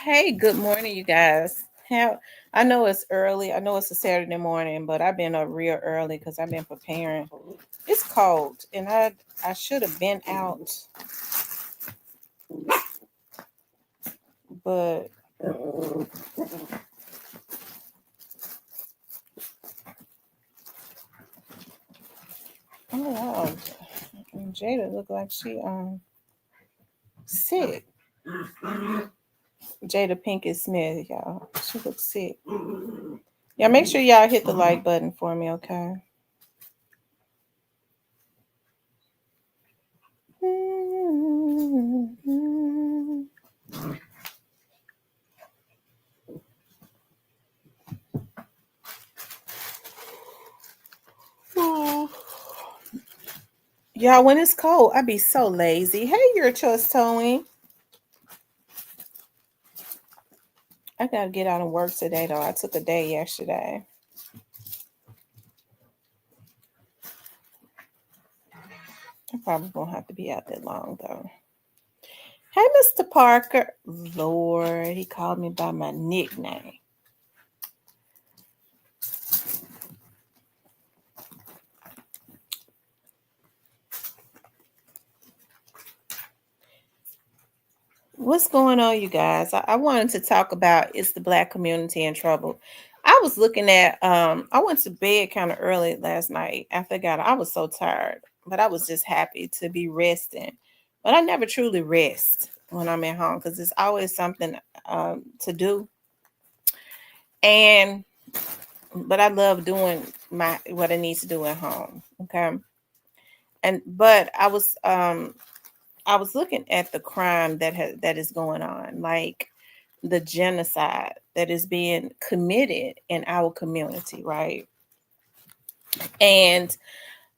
Hey, good morning, you guys. How I know it's early. I know it's a Saturday morning, but I've been up real early because I've been preparing. It's cold, and I should have been out, but oh wow, Jada look like she sick. Jada Pinkett Smith, y'all. She looks sick. Yeah, make sure y'all hit the like button for me, okay? Y'all, when it's cold, I be so lazy. Hey, your choice, Towing. I gotta get out and work today, though. I took a day yesterday. I probably won't have to be out that long, though. Hey, Mr. Parker. Lord, he called me by my nickname. What's going on, you guys? I wanted to talk about is the Black community in trouble. I was looking at I went to bed kind of early last night after I got I was so tired, but I was just happy to be resting. But I never truly rest when I'm at home because it's always something to do. And but I love doing my what I need to do at home. Okay. And but I was looking at the crime that is going on, like the genocide that is being committed in our community, right? And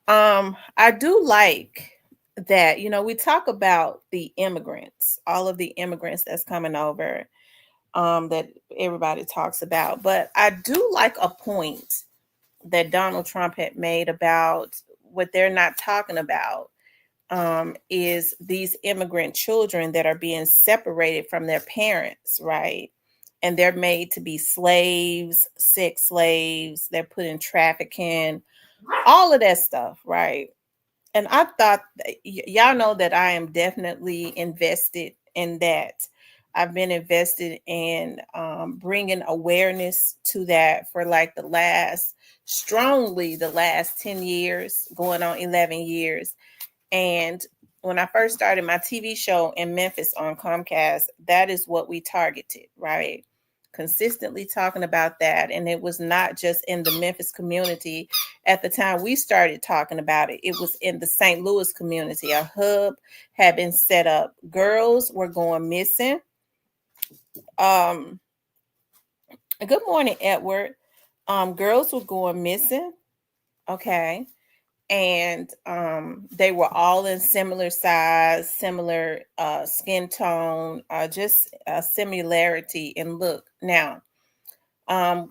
I do like that, we talk about the immigrants, all of the immigrants that's coming over, that everybody talks about. But I do like a point that Donald Trump had made about what they're not talking about, is these immigrant children that are being separated from their parents, right? And they're made to be slaves, sex slaves, they're put in trafficking, all of that stuff, right? And I thought, y'all know that I am definitely invested in that. I've been invested in bringing awareness to that for like the last 10 years, going on 11 years. And when I first started my TV show in Memphis on Comcast, that is what we targeted, right? Consistently talking about that. And it was not just in the Memphis community. At the time we started talking about it, it was in the St. Louis community. A hub had been set up. Girls were going missing. Um, Good morning, Edward. Girls were going missing. Okay, and they were all in similar size, similar skin tone, just a similarity in look. Now,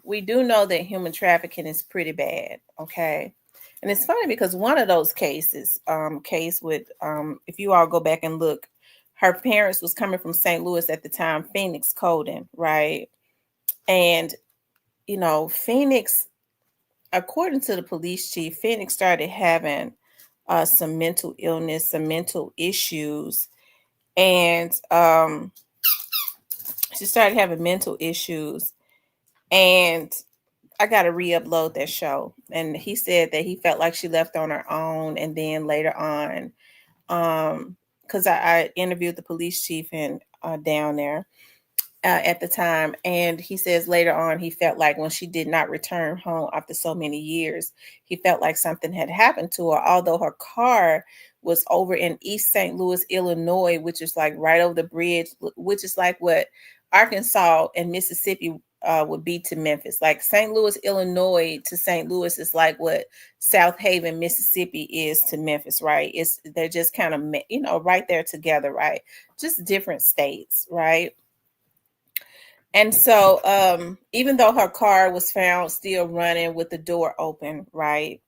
we do know that human trafficking is pretty bad. Okay, and it's funny because one of those cases, case with, if you all go back and look, her parents was coming from St. Louis at the time, Phoenix coding, right? And Phoenix, according to the police chief, Phoenix started having some mental illness, some mental issues, and she started having mental issues. And I got to re-upload that show. And he said that he felt like she left on her own, and then later on, because I interviewed the police chief and down there, at the time. And he says later on, he felt like when she did not return home after so many years, he felt like something had happened to her, although her car was over in East St. Louis, Illinois, which is like right over the bridge, which is like what Arkansas and Mississippi would be to Memphis. Like St. Louis, Illinois to St. Louis is like what South Haven, Mississippi is to Memphis, right? They're just kind of, right there together, right? Just different states, right? And so, even though her car was found still running with the door open, right?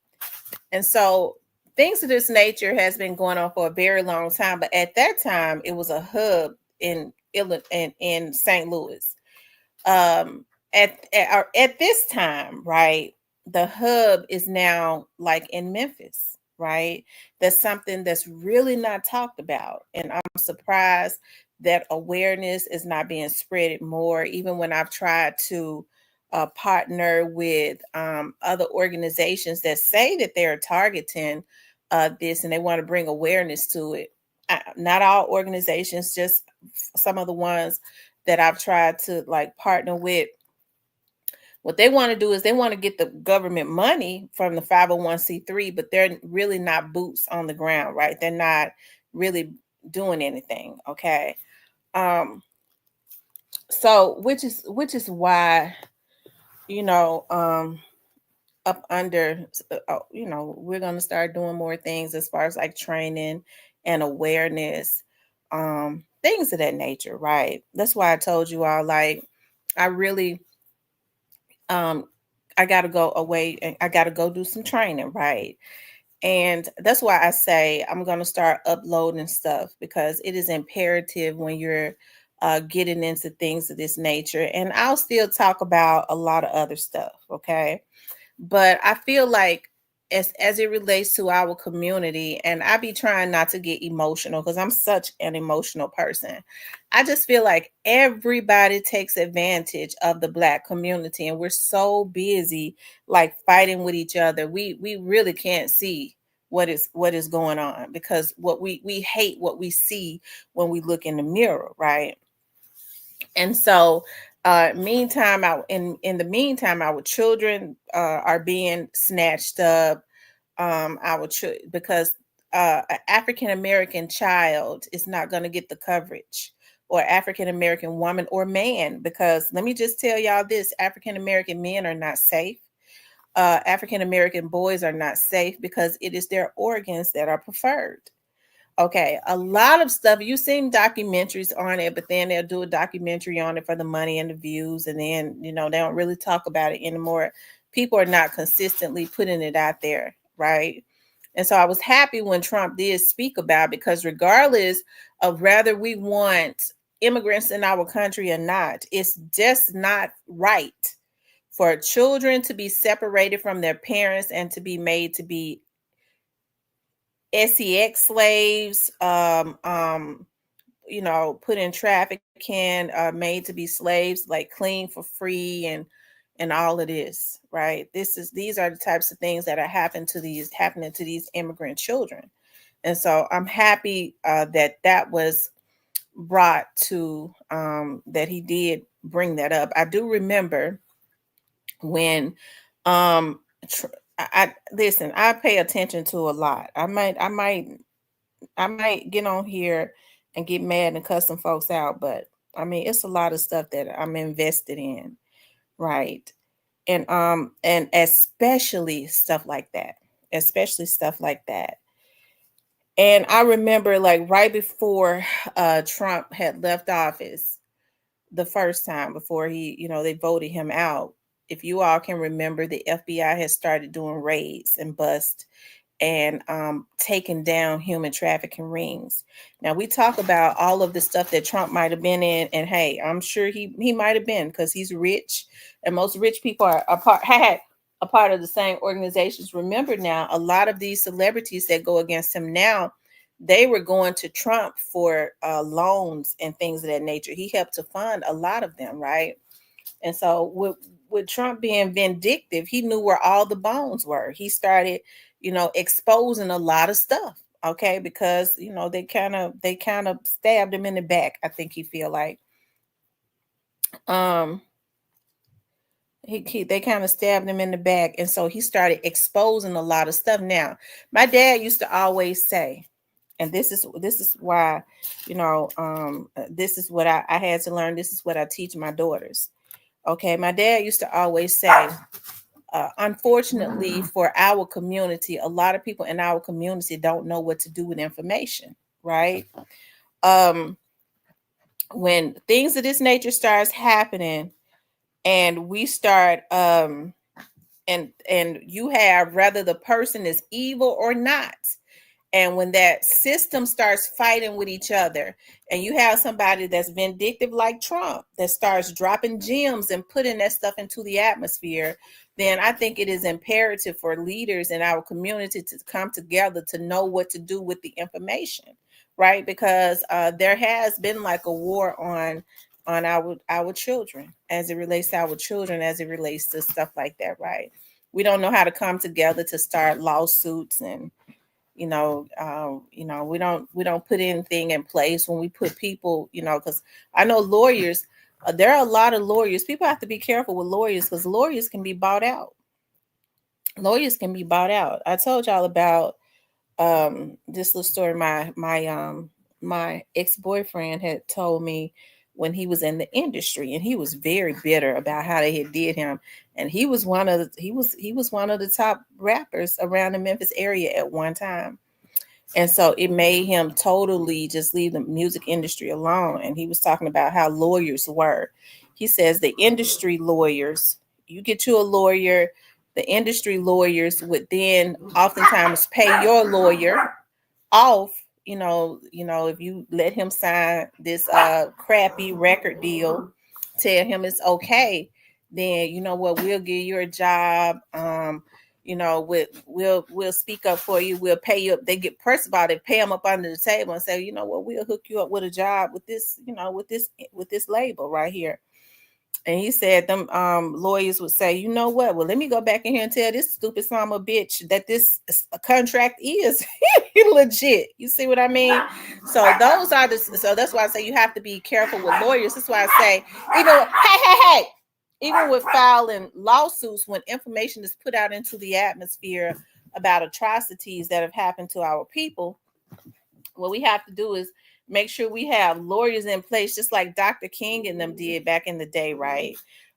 And so, things of this nature has been going on for a very long time. But at that time, it was a hub in in St. Louis. At this time, right, the hub is now like in Memphis, right? That's something that's really not talked about, and I'm surprised that awareness is not being spread more. Even when I've tried to partner with other organizations that say that they're targeting this and they want to bring awareness to it. Not all organizations, just some of the ones that I've tried to like partner with. What they want to do is they want to get the government money from the 501c3, but they're really not boots on the ground, right? They're not really doing anything. Okay. Um, so which is why, you know, up under, we're going to start doing more things as far as like training and awareness, things of that nature, right? That's why I told you all, like, I really, um, I got to go away and I got to go do some training, right? And that's why I say I'm going to start uploading stuff, because it is imperative when you're getting into things of this nature. And I'll still talk about a lot of other stuff, okay? But I feel like as it relates to our community, and I be trying not to get emotional because I'm such an emotional person. I just feel like everybody takes advantage of the Black community, and we're so busy like fighting with each other. We really can't see what is going on, because what we hate what we see when we look in the mirror, right? And so meantime in the meantime, our children are being snatched up. Because an African American child is not going to get the coverage, or African American woman or man, because let me just tell y'all this: African American men are not safe. African American boys are not safe, because it is their organs that are preferred. Okay, a lot of stuff, you've seen documentaries on it, but then they'll do a documentary on it for the money and the views, and then they don't really talk about it anymore. People are not consistently putting it out there, right? And so I was happy when Trump did speak about it, because regardless of whether we want immigrants in our country or not, it's just not right for children to be separated from their parents and to be made to be sex slaves, put in trafficking, made to be slaves, like clean for free, and all of this, right? These are the types of things that are happening to these immigrant children. And so I'm happy that was brought to, that he did bring that up. I do remember when um I listen, I pay attention to a lot. I might get on here and get mad and cuss some folks out, but I mean, it's a lot of stuff that I'm invested in, right? And especially stuff like that. Especially stuff like that. And I remember, like, right before Trump had left office the first time, before they voted him out. If you all can remember, the FBI has started doing raids and busts and taking down human trafficking rings. Now, we talk about all of the stuff that Trump might have been in, and hey, I'm sure he might have been, because he's rich, and most rich people are had a part of the same organizations. Remember, now a lot of these celebrities that go against him now, they were going to Trump for loans and things of that nature. He helped to fund a lot of them, right? And so with Trump being vindictive, he knew where all the bones were. He started, exposing a lot of stuff. Okay, because they kind of stabbed him in the back. I think he feel like um they kind of stabbed him in the back, and so he started exposing a lot of stuff. Now, my dad used to always say, and this is why, this is what I had to learn. This is what I teach my daughters. Okay, my dad used to always say, unfortunately for our community, a lot of people in our community don't know what to do with information, right? Um, when things of this nature starts happening, and we start, and you have, whether the person is evil or not, And when that system starts fighting with each other, and you have somebody that's vindictive like Trump that starts dropping gems and putting that stuff into the atmosphere, then I think it is imperative for leaders in our community to come together to know what to do with the information, right? Because there has been like a war on our children, as it relates to our children, as it relates to stuff like that, right? We don't know how to come together to start lawsuits, and we don't put anything in place when we put people, because I know lawyers, there are a lot of lawyers. People have to be careful with lawyers, because lawyers can be bought out. I told y'all about this little story. My ex-boyfriend had told me when he was in the industry, and he was very bitter about how they had did him. And he was one of the top rappers around the Memphis area at one time. And so it made him totally just leave the music industry alone. And he was talking about how lawyers were. He says the industry lawyers, you get you a lawyer, the industry lawyers would then oftentimes pay your lawyer off, if you let him sign this crappy record deal, tell him it's okay, then you know what, we'll give you a job. We'll speak up for you, we'll pay you up. They get, first of all, they pay them up under the table and say, you know what, we'll hook you up with a job with this, with this label right here. And he said them lawyers would say, you know what? Well, let me go back in here and tell this stupid son of a bitch that this contract is legit. You see what I mean? So that's why I say you have to be careful with lawyers. That's why I say, hey, even with filing lawsuits, when information is put out into the atmosphere about atrocities that have happened to our people, what we have to do is make sure we have lawyers in place, just like Dr. King and them did back in the day, right?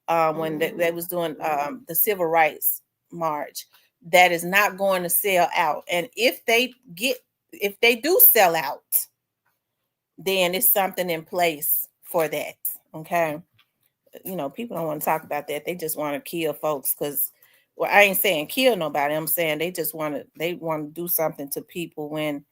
When they was doing the civil rights march, that is not going to sell out. And if they do sell out, then it's something in place for that. Okay. People don't want to talk about that. They just want to kill folks because, well, I ain't saying kill nobody. I'm saying they want to do something to people when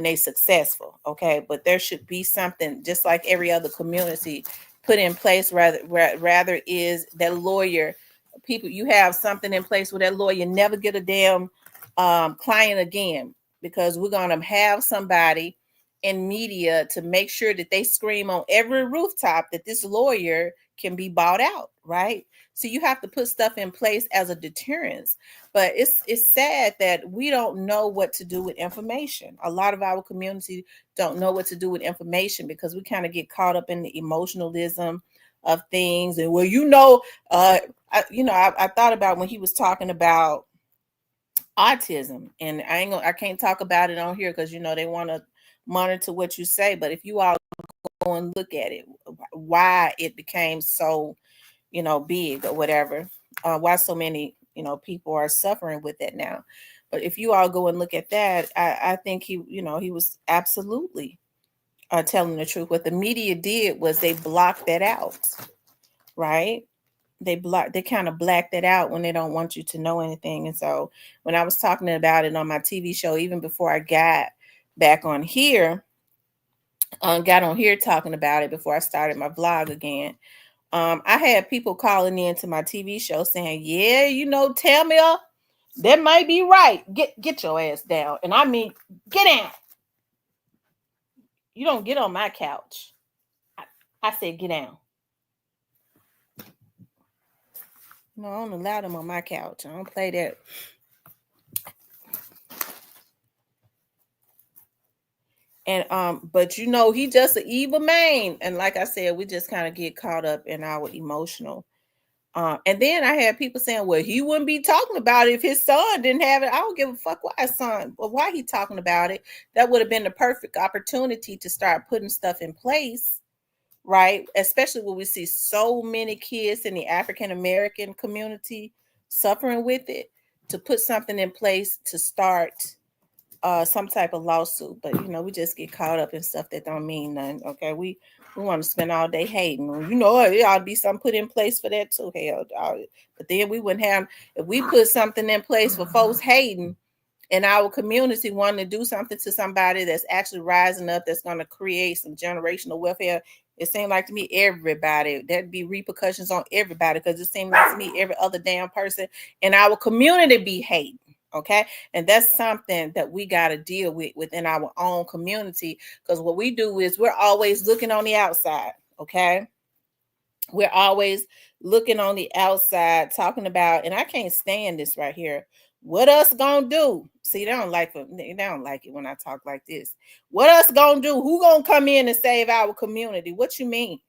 they successful. Okay. But there should be something, just like every other community, put in place. Rather is that lawyer, people, you have something in place where that lawyer never get a damn client again, because we're going to have somebody in media to make sure that they scream on every rooftop that this lawyer can be bought out, right? So you have to put stuff in place as a deterrence. But it's sad that we don't know what to do with information. A lot of our community don't know what to do with information because we kind of get caught up in the emotionalism of things. And I thought about when he was talking about autism, and I can't talk about it on here because they want to monitor what you say. But if you all go and look at it, why it became so big or whatever, why so many people are suffering with it now. But if you all go and look at that, I think he was absolutely telling the truth. What the media did was they blocked that out, right? They kind of black that out when they don't want you to know anything. And so when I was talking about it on my TV show, even before I got back on here, talking about it before I started my vlog again, I had people calling in to my TV show saying, yeah, Tamara, that might be right. Get your ass down. And I mean, get down. You don't get on my couch. I said, get down. No, I don't allow them on my couch. I don't play that. And but he just an evil man. And like I said, we just kind of get caught up in our emotional. And then I had people saying, well, he wouldn't be talking about it if his son didn't have it. I don't give a fuck why his son, or why he talking about it. That would have been the perfect opportunity to start putting stuff in place, right? Especially when we see so many kids in the African American community suffering with it, to put something in place to start some type of lawsuit. But we just get caught up in stuff that don't mean nothing. Okay, we want to spend all day hating. It ought to be something put in place for that too. Hell, but then we wouldn't have, if we put something in place for folks hating, in our community wanting to do something to somebody that's actually rising up, that's going to create some generational welfare. It seemed like to me, everybody, there'd be repercussions on everybody, because it seemed like to me every other damn person in our community be hating. Okay. And that's something that we got to deal with within our own community, because what we do is we're always looking on the outside. Okay. We're always looking on the outside, talking about, and I can't stand this right here. What us gonna do? See, they don't like it when I talk like this. What us gonna do? Who gonna come in and save our community? What you mean?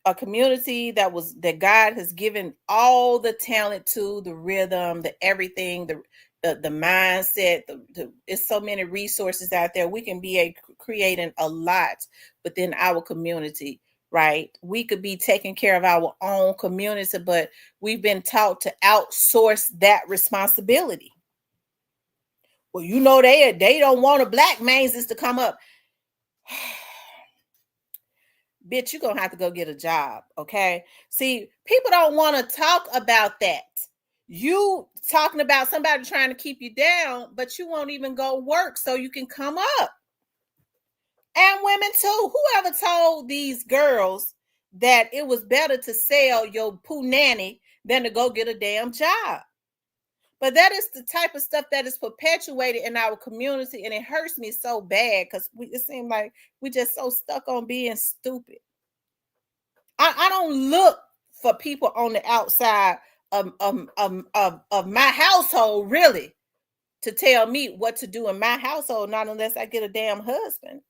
A community that God has given all the talent to, the rhythm, the everything, the mindset, it's so many resources out there. We can be creating a lot within our community, right? We could be taking care of our own community, but we've been taught to outsource that responsibility. Well, they don't want a black man's to come up. Bitch, you're gonna have to go get a job. Okay. See, people don't want to talk about that. You talking about somebody trying to keep you down, but you won't even go work so you can come up. And women too. Whoever told these girls that it was better to sell your poo nanny than to go get a damn job? But that is the type of stuff that is perpetuated in our community, and it hurts me so bad, because it seems like we just so stuck on being stupid. I don't look for people on the outside of my household really to tell me what to do in my household, not unless I get a damn husband.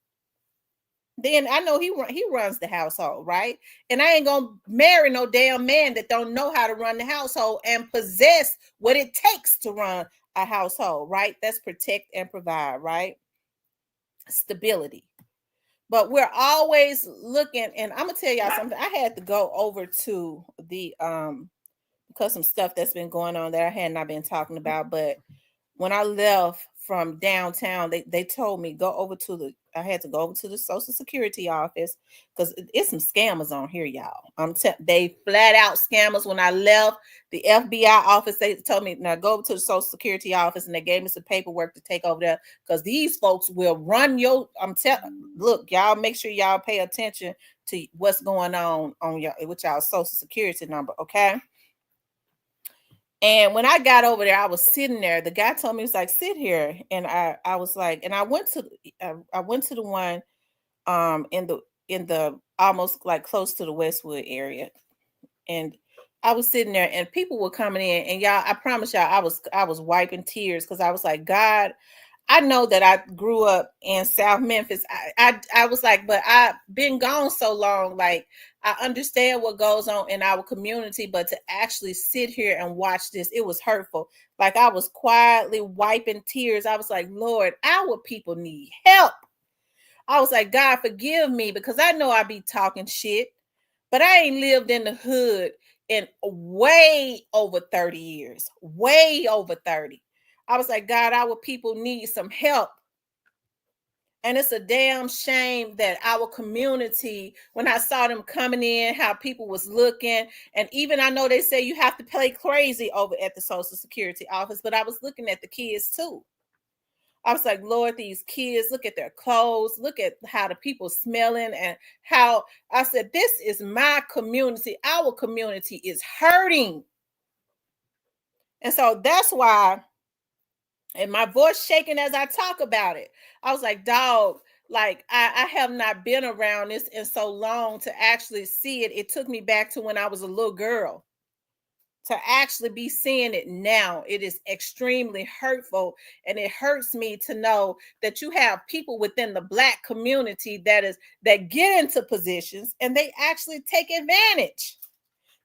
Then I know he runs the household, right? And I ain't gonna marry no damn man that don't know how to run the household and possess what it takes to run a household, right? That's protect and provide, right? Stability. But we're always looking, and I'm gonna tell y'all something. I had to go over to the because some stuff that's been going on that I had not been talking about. But when I left from downtown, they told me I had to go over to the Social Security office, because it's some scammers on here, y'all. They flat out scammers. When I left the FBI office, they told me, now go over to the Social Security office, and they gave me some paperwork to take over there, because these folks will run your. Look, y'all, make sure y'all pay attention to what's going on with y'all Social Security number, okay? And when I got over there, I was sitting there. The guy told me, he was like, sit here. And I was like, and I went to the one in the almost like close to the Westwood area. And I was sitting there, and people were coming in, and y'all, I promise y'all, I was wiping tears, because I was like, God, I know that I grew up in South Memphis. I was like, but I've been gone so long. Like, I understand what goes on in our community, but to actually sit here and watch this, it was hurtful. Like, I was quietly wiping tears. I was like, Lord, our people need help. I was like, God, forgive me, because I know I be talking shit, but I ain't lived in the hood in way over 30 years, way over 30. I was like, God, our people need some help. And it's a damn shame that our community, when I saw them coming in, how people was looking, and even I know they say you have to play crazy over at the Social Security office, but I was looking at the kids too. I was like, Lord, these kids, look at their clothes, look at how the people smelling, and how I said, this is my community. Our community is hurting. And so that's why, and my voice shaking as I talk about it, I was like, dog, like I have not been around this in so long to actually see it. It took me back to when I was a little girl to actually be seeing it now. It is extremely hurtful, and it hurts me to know that you have people within the Black community that get into positions, and they actually take advantage.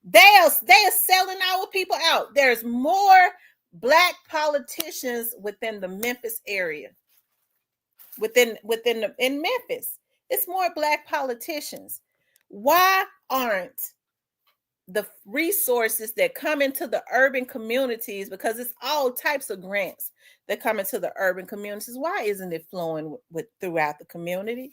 They are selling our people out. There's more Black politicians within the Memphis area. In Memphis, it's more Black politicians. Why aren't the resources that come into the urban communities, because it's all types of grants that come into the urban communities, why isn't it flowing throughout the community?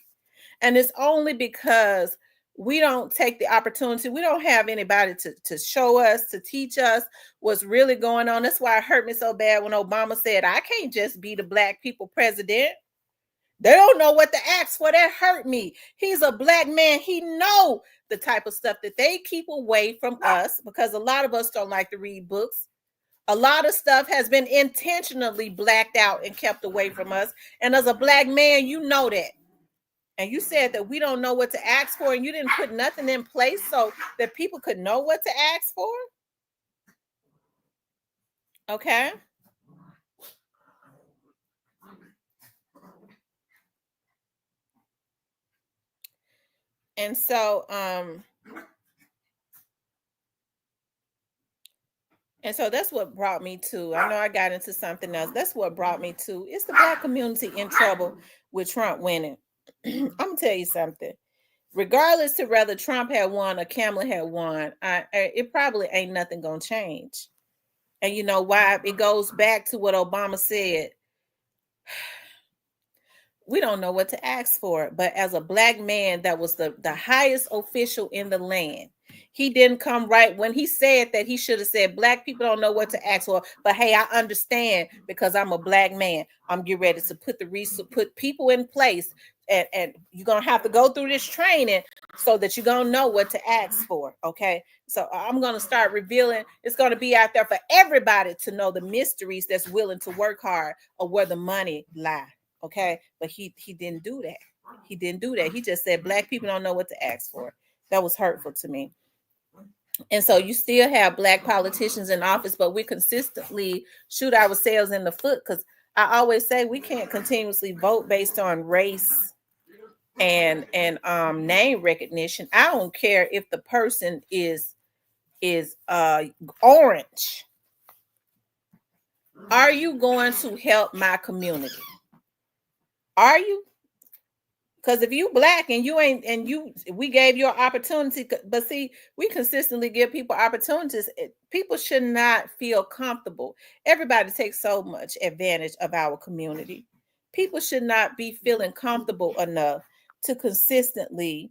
And it's only because we don't take the opportunity. We don't have anybody to show us, to teach us what's really going on. That's why it hurt me so bad when Obama said, I can't just be the black people president. They don't know what to ask for. That hurt me. He's a black man. He know the type of stuff that they keep away from us, because a lot of us don't like to read books. A lot of stuff has been intentionally blacked out and kept away from us. And as a black man, you know that. And you said that we don't know what to ask for, and you didn't put nothing in place so that people could know what to ask for. Okay. And so that's what brought me to, I know I got into something else. That's what brought me to, is the black community in trouble with Trump winning? I'm gonna tell you something. Regardless to whether Trump had won or Kamala had won, it probably ain't nothing gonna change. And you know why? It goes back to what Obama said. We don't know what to ask for. But as a black man that was the highest official in the land, he didn't come right when he said that. He should have said, black people don't know what to ask for. But hey, I understand, because I'm a black man. I'm getting ready to put people in place. And you're going to have to go through this training so that you're going to know what to ask for. Okay. So I'm going to start revealing. It's going to be out there for everybody to know the mysteries that's willing to work hard, or where the money lie. Okay. But he didn't do that. He didn't do that. He just said black people don't know what to ask for. That was hurtful to me. And so you still have black politicians in office, but we consistently shoot ourselves in the foot, because I always say we can't continuously vote based on race and name recognition. I don't care if the person is orange. Are you going to help my community? Are you? Because if you black and you ain't, and we gave you an opportunity, but see, we consistently give people opportunities. People should not feel comfortable. Everybody takes so much advantage of our community. People should not be feeling comfortable enough to consistently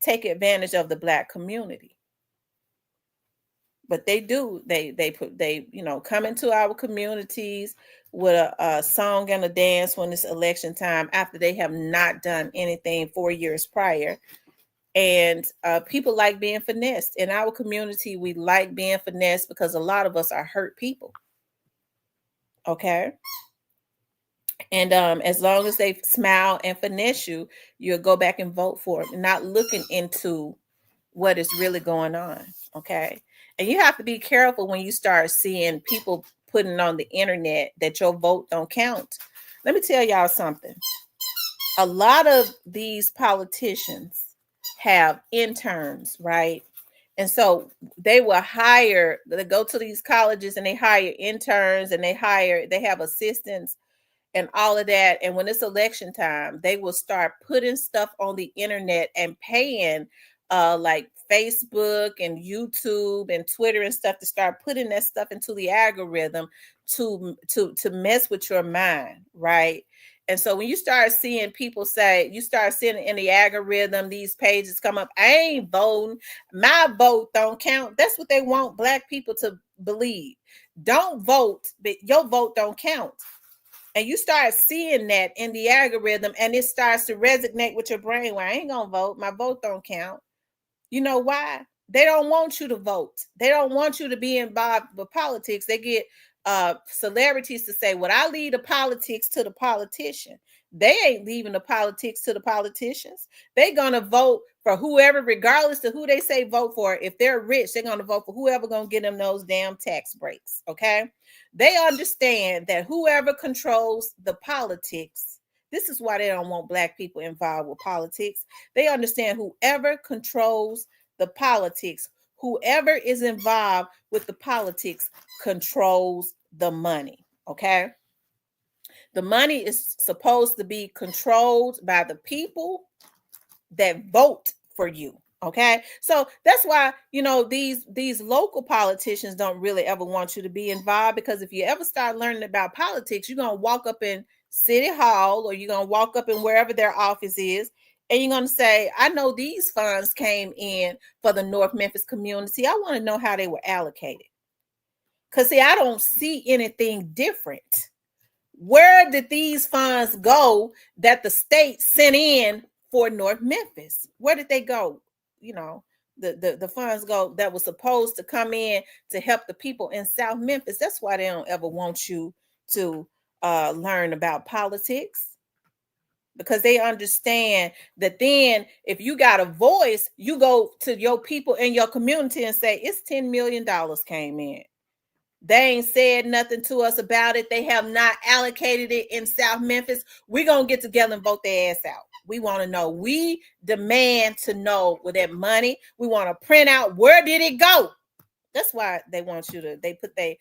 take advantage of the black community. But they do. They come into our communities with a song and a dance when it's election time, after they have not done anything 4 years prior. And people like being finessed. In our community, we like being finessed because a lot of us are hurt people. Okay. And as long as they smile and finesse you, you'll go back and vote for them, not looking into what is really going on. Okay. And you have to be careful when you start seeing people putting on the internet that your vote don't count. Let me tell y'all something. A lot of these politicians have interns, right? And so they will they go to these colleges and they hire interns, and they have assistants and all of that. And when it's election time, they will start putting stuff on the internet and paying like Facebook and YouTube and Twitter and stuff to start putting that stuff into the algorithm to mess with your mind, right? And so when you start seeing people say, you start seeing in the algorithm, these pages come up, I ain't voting, my vote don't count. That's what they want black people to believe. Don't vote, but your vote don't count. And you start seeing that in the algorithm, and it starts to resonate with your brain. Well, I ain't gonna vote. My vote don't count. You know why? They don't want you to vote. They don't want you to be involved with politics. They get celebrities to say, well, I leave the politics to the politician. They ain't leaving the politics to the politicians. They're going to vote for whoever, regardless of who they say vote for. If they're rich, they're going to vote for whoever going to get them those damn tax breaks. Okay. They understand that whoever controls the politics, this is why they don't want black people involved with politics. They understand whoever controls the politics, whoever is involved with the politics controls the money. Okay. The money is supposed to be controlled by the people that vote for you. Okay. So that's why, these local politicians don't really ever want you to be involved, because if you ever start learning about politics, you're going to walk up in City Hall, or you're going to walk up in wherever their office is, and you're going to say, I know these funds came in for the North Memphis community. I want to know how they were allocated. Because, see, I don't see anything different. Where did these funds go that the state sent in for North Memphis? Where did they go? You know, the funds go that was supposed to come in to help the people in South Memphis. That's why they don't ever want you to learn about politics, because they understand that then if you got a voice, you go to your people in your community and say, it's $10 million came in. They ain't said nothing to us about it. They have not allocated it in South Memphis. We're going to get together and vote their ass out. We want to know. We demand to know with that money. We want to print out, where did it go? That's why they want you to, they put their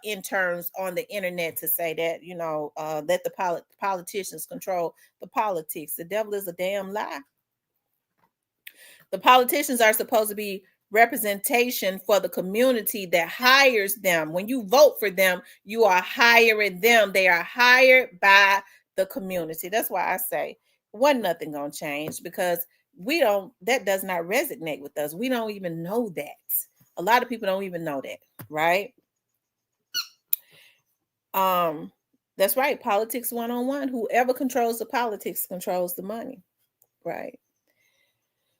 interns on the internet to say that, you know, let the politicians control the politics. The devil is a damn lie. The politicians are supposed to be representation for the community that hires them. When you vote for them, you are hiring them. They are hired by the community. That's why I say, wasn't nothing gonna change, because we don't, that does not resonate with us. We don't even know that. A lot of people don't even know that, right? That's right. Politics 101. Whoever controls the politics controls the money, right?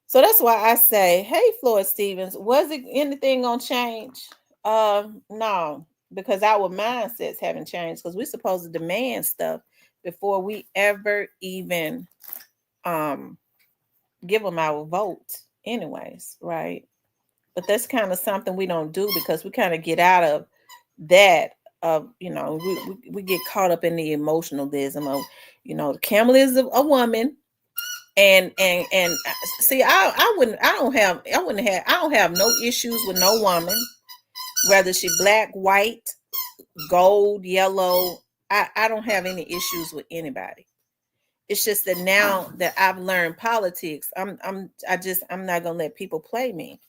So that's why I say, hey, Floyd Stevens, was it anything gonna change? No, because our mindsets haven't changed, because we're supposed to demand stuff before we ever even give them our vote anyways, right? But that's kind of something we don't do, because we kind of get out of that. You know, we get caught up in the emotionalism of, you know, Kamala is a woman. And see, I don't have no issues with no woman, whether she black, white, gold, yellow. I don't have any issues with anybody. It's just that now that I've learned politics, I'm not gonna let people play me.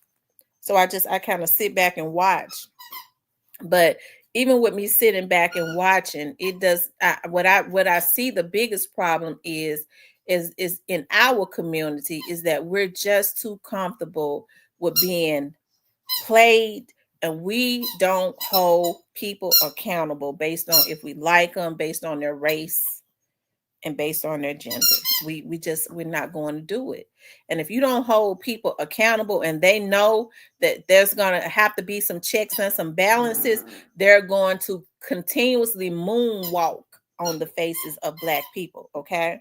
So I kind of sit back and watch. But even with me sitting back and watching, it does what I see the biggest problem is in our community is that we're just too comfortable with being played, and we don't hold people accountable based on if we like them, based on their race, and based on their gender. We're not going to do it. And if you don't hold people accountable and they know that there's going to have to be some checks and some balances, they're going to continuously moonwalk on the faces of black people. Okay,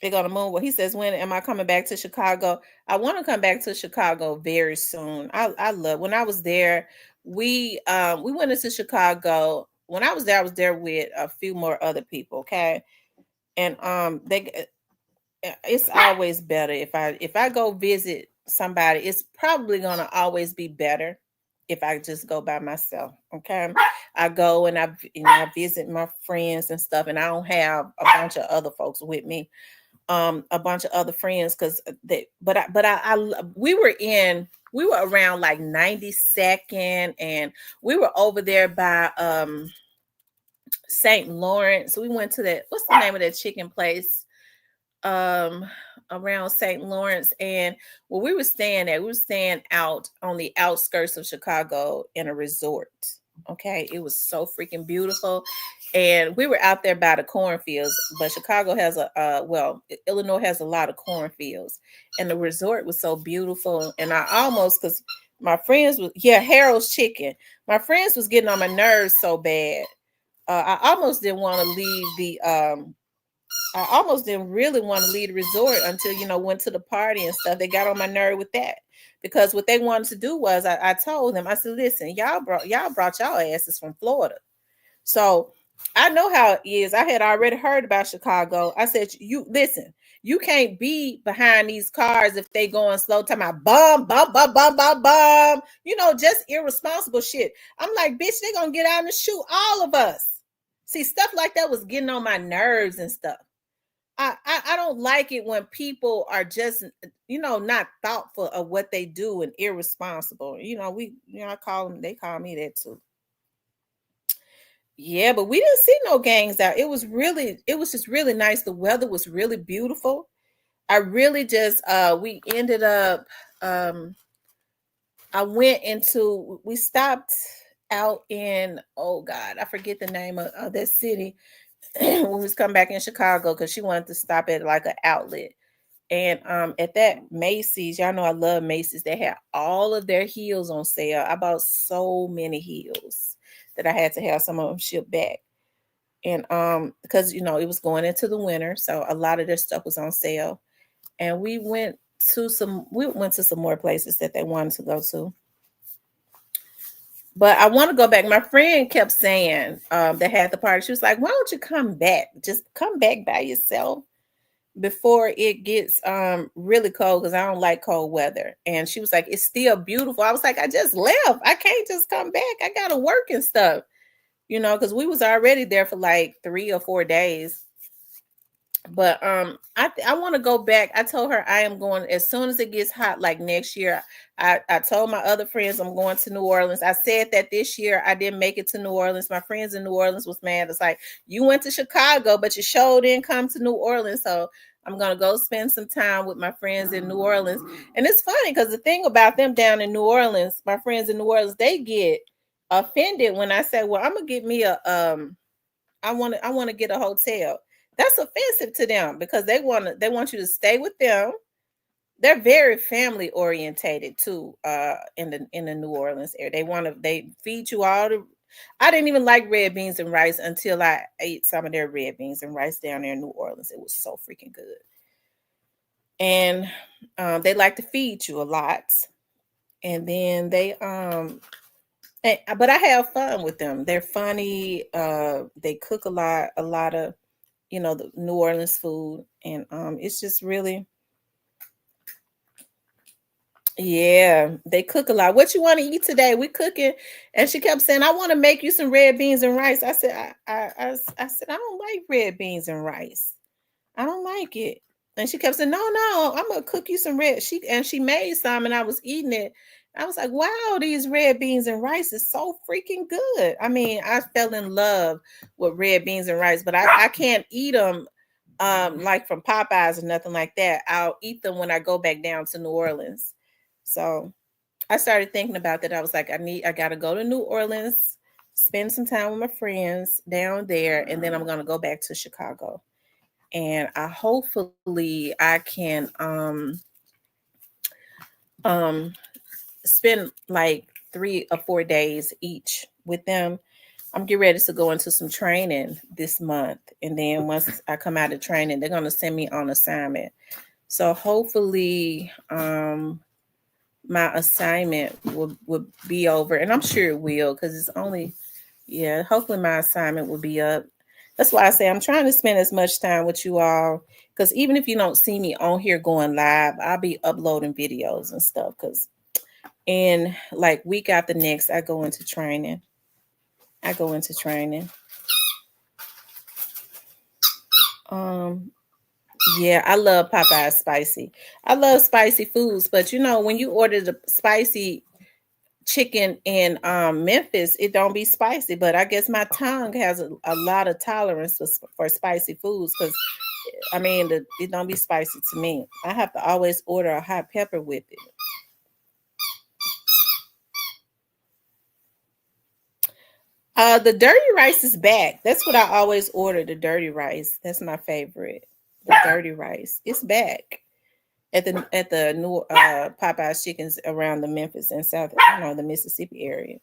they're gonna moonwalk. He says, when am I coming back to Chicago? I want to come back to Chicago very soon. I love, when I was there, we went into Chicago. When I was there with a few more other people. Okay, and it's always better if I go visit somebody. It's probably gonna always be better if I just go by myself. Okay, I go and I visit my friends and stuff, and I don't have a bunch of other folks with me, a bunch of other friends, because we were around like 92nd, and we were over there by St. Lawrence. We went to that, what's the name of that chicken place around St. Lawrence, and where we were staying out on the outskirts of Chicago in a resort. Okay, it was so freaking beautiful, and we were out there by the cornfields. But Chicago has Illinois has a lot of cornfields, and the resort was so beautiful. And I almost, because my friends was Harold's Chicken. My friends was getting on my nerves so bad. I almost didn't want to leave the I almost didn't really want to leave the resort until, went to the party and stuff. They got on my nerve with that, because what they wanted to do was, I told them, I said, listen, y'all brought y'all asses from Florida. So I know how it is. I had already heard about Chicago. I said, you listen, you can't be behind these cars if they going slow. Talking about bum, bum, bum, bum, bum, bum. Just irresponsible shit. I'm like, bitch, they gonna get out and shoot all of us. See, stuff like that was getting on my nerves and stuff. I don't like it when people are just, not thoughtful of what they do and irresponsible. They call me that too. Yeah, but we didn't see no gangs out. It was just really nice. The weather was really beautiful. I really just we ended up I went into we stopped out in, oh God, I forget the name of that city when we was coming back in Chicago because she wanted to stop at like an outlet. And at that Macy's, y'all know I love Macy's. They had all of their heels on sale. I bought so many heels that I had to have some of them shipped back. And because it was going into the winter, so a lot of their stuff was on sale. And we went to some more places that they wanted to go to. But I want to go back. My friend kept saying that had the party. She was like, "Why don't you come back? Just come back by yourself before it gets really cold because I don't like cold weather." And she was like, "It's still beautiful." I was like, "I just left. I can't just come back. I gotta work and stuff." Because we was already there for like 3 or 4 days. But I want to go back. I told her I am going as soon as it gets hot, like next year. I told my other friends I'm going to New Orleans. I said that this year I didn't make it to New Orleans. My friends in New Orleans was mad. It's like, you went to Chicago, but you sure didn't come to New Orleans. So I'm gonna go spend some time with my friends in New Orleans. And it's funny because the thing about them down in New Orleans, my friends in New Orleans, they get offended when I say, well, I'm gonna get me a I want to get a hotel. That's offensive to them because they want you to stay with them. They're very family orientated too. In the New Orleans area, they feed you all the. I didn't even like red beans and rice until I ate some of their red beans and rice down there in New Orleans. It was so freaking good, and they like to feed you a lot. And then but I have fun with them. They're funny. They cook a lot of the New Orleans food, and it's just really, yeah, they cook a lot. What you want to eat today? We cooking. And she kept saying, I want to make you some red beans and rice. I said, I said, I don't like red beans and rice. I don't like it. And she kept saying, no, I'm gonna cook you some red. She made some, and I was eating it. I was like, wow, these red beans and rice is so freaking good. I mean, I fell in love with red beans and rice, but I can't eat them like from Popeyes or nothing like that. I'll eat them when I go back down to New Orleans. So I started thinking about that. I was like, I gotta go to New Orleans, spend some time with my friends down there, and then I'm gonna go back to Chicago. And I hopefully I can um spend like 3 or 4 days each with them. I'm getting ready to go into some training this month. And then once I come out of training, they're gonna send me on assignment. So hopefully my assignment will be over. And I'm sure it will because it's only, yeah, hopefully my assignment will be up. That's why I say I'm trying to spend as much time with you all. Because even if you don't see me on here going live, I'll be uploading videos and stuff. Because in like week after next, I go into training. Um, yeah, I love Popeyes spicy. I love spicy foods, but when you order the spicy chicken in Memphis, it don't be spicy. But I guess my tongue has a lot of tolerance for spicy foods because I mean it don't be spicy to me. I have to always order a hot pepper with it. The dirty rice is back. That's what I always order. The dirty rice. That's my favorite. The dirty rice. It's back at the new Popeyes chickens around the Memphis and South, the Mississippi area.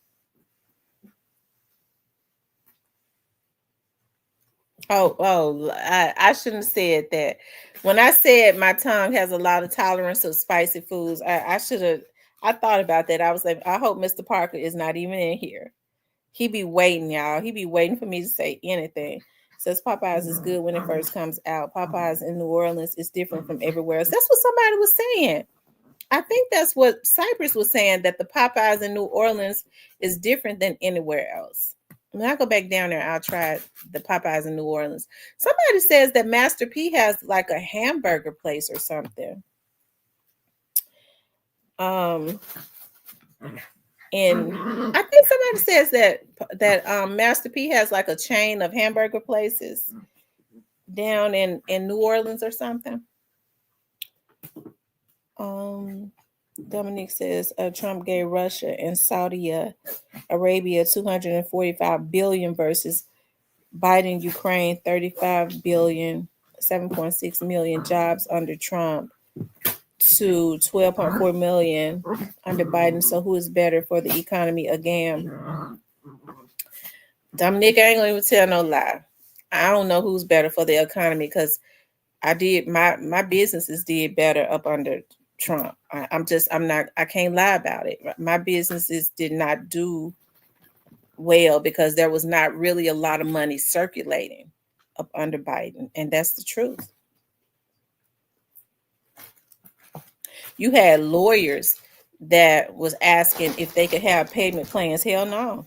Oh, I shouldn't have said that. When I said my tongue has a lot of tolerance of spicy foods, I should have. I thought about that. I was like, I hope Mr. Parker is not even in here. He be waiting, y'all. He be waiting for me to say anything. Says Popeyes is good when it first comes out. Popeyes in New Orleans is different from everywhere else. That's what somebody was saying. I think that's what Cypress was saying, that the Popeyes in New Orleans is different than anywhere else. When I go back down there, I'll try the Popeyes in New Orleans. Somebody says that Master P has like a hamburger place or something. Um, And I think somebody says that Master P has like a chain of hamburger places down in New Orleans or something. Dominique says Trump gave Russia and Saudi Arabia 245 billion versus Biden Ukraine 35 billion, 7.6 million jobs under Trump to 12.4 million under Biden. So who is better for the economy again? Dominique, I ain't gonna even tell no lie. I don't know who's better for the economy because I did my businesses did better up under Trump. I can't lie about it. My businesses did not do well because there was not really a lot of money circulating up under Biden, and that's the truth. You had lawyers that was asking if they could have payment plans. Hell no.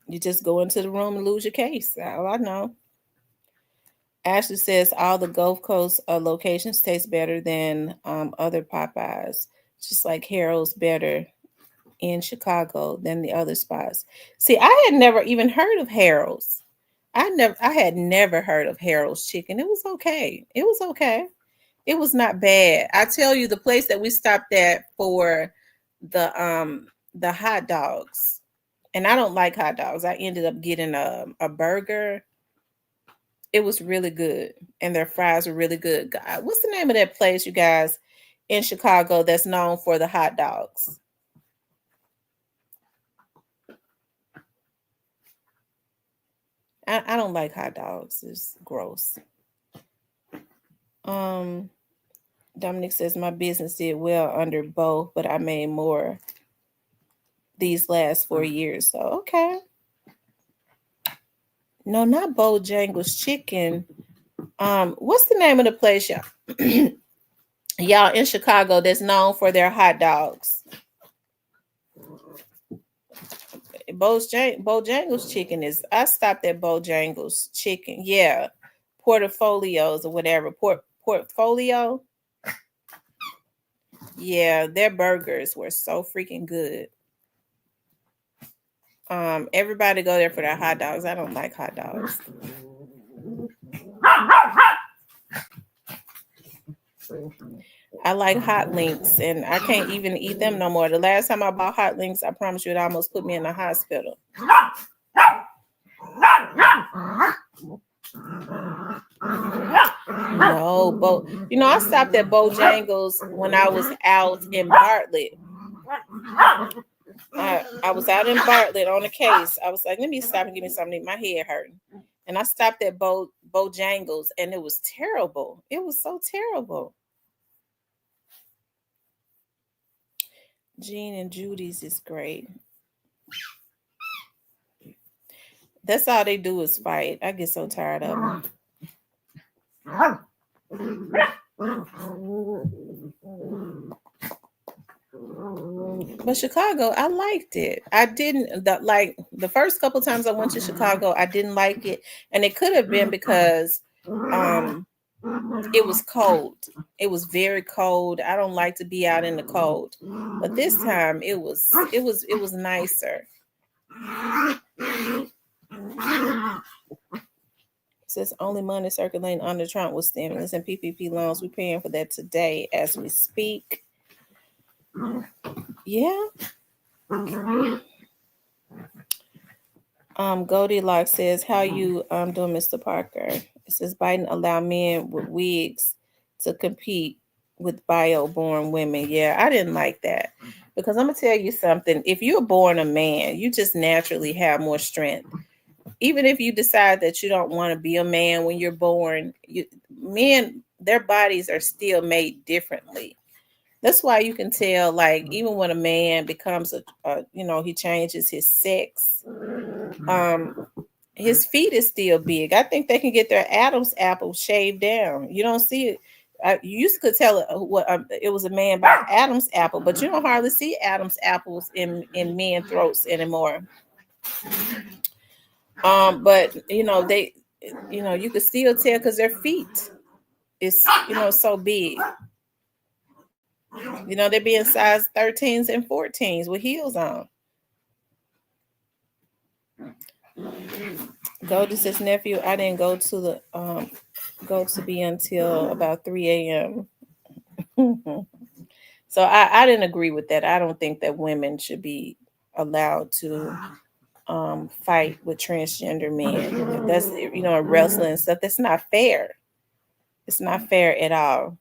You just go into the room and lose your case. All I know. Ashley says all the Gulf Coast locations taste better than other Popeyes, just like Harold's better in Chicago than the other spots. See, I had never even heard of Harold's. I had never heard of Harold's chicken. It was okay. It was okay. It was not bad. I tell you, the place that we stopped at for the hot dogs, and I don't like hot dogs. I ended up getting a burger. It was really good, and their fries were really good. God, what's the name of that place, you guys, in Chicago that's known for the hot dogs? I don't like hot dogs. It's gross. Dominic says my business did well under both, but I made more these last 4 years. So okay. No, not Bojangles Chicken. What's the name of the place, y'all? Y'all in Chicago that's known for their hot dogs. Bojangles Chicken is. I stopped at Bojangles Chicken. Yeah, Portfolios or whatever. Portfolio. Yeah, their burgers were so freaking good. Everybody go there for their hot dogs. I don't like hot dogs. I like hot links, and I can't even eat them no more. The last time I bought hot links, I promise you, it almost put me in the hospital. No, I stopped at Bojangles when I was out in Bartlett. I was out in Bartlett on a case. I was like, let me stop and give me something. My head hurting. And I stopped at Bojangles, and it was terrible. It was so terrible. Jean and Judy's is great. That's all they do is fight. I get so tired of them. But Chicago, I liked it. I didn't like the first couple times I went to Chicago, I didn't like it. And it could have been because it was cold. It was very cold. I don't like to be out in the cold. But this time it was nicer. It says only money circulating under Trump was stimulus and PPP loans. We're paying for that today as we speak. Yeah. Goldilocks says, how you doing, Mr. Parker? It says Biden allow men with wigs to compete with bio-born women. Yeah, I didn't like that. Because I'm gonna tell you something. If you're born a man, you just naturally have more strength. Even if you decide that you don't want to be a man when you're born, men, their bodies are still made differently. That's why you can tell, like, even when a man becomes he changes his sex, his feet is still big. I think they can get their Adam's apple shaved down. You don't see it. You used to tell it was a man by Adam's apple, but you don't hardly see Adam's apples in men's throats anymore. But they, you can still tell because their feet is so big. You know, they're being size 13s and 14s with heels on. Golden says, nephew, I didn't go to the go to be until about 3 a.m. So I didn't agree with that. I don't think that women should be allowed to fight with transgender men. That's, you know, wrestling and stuff. That's not fair. It's not fair at all.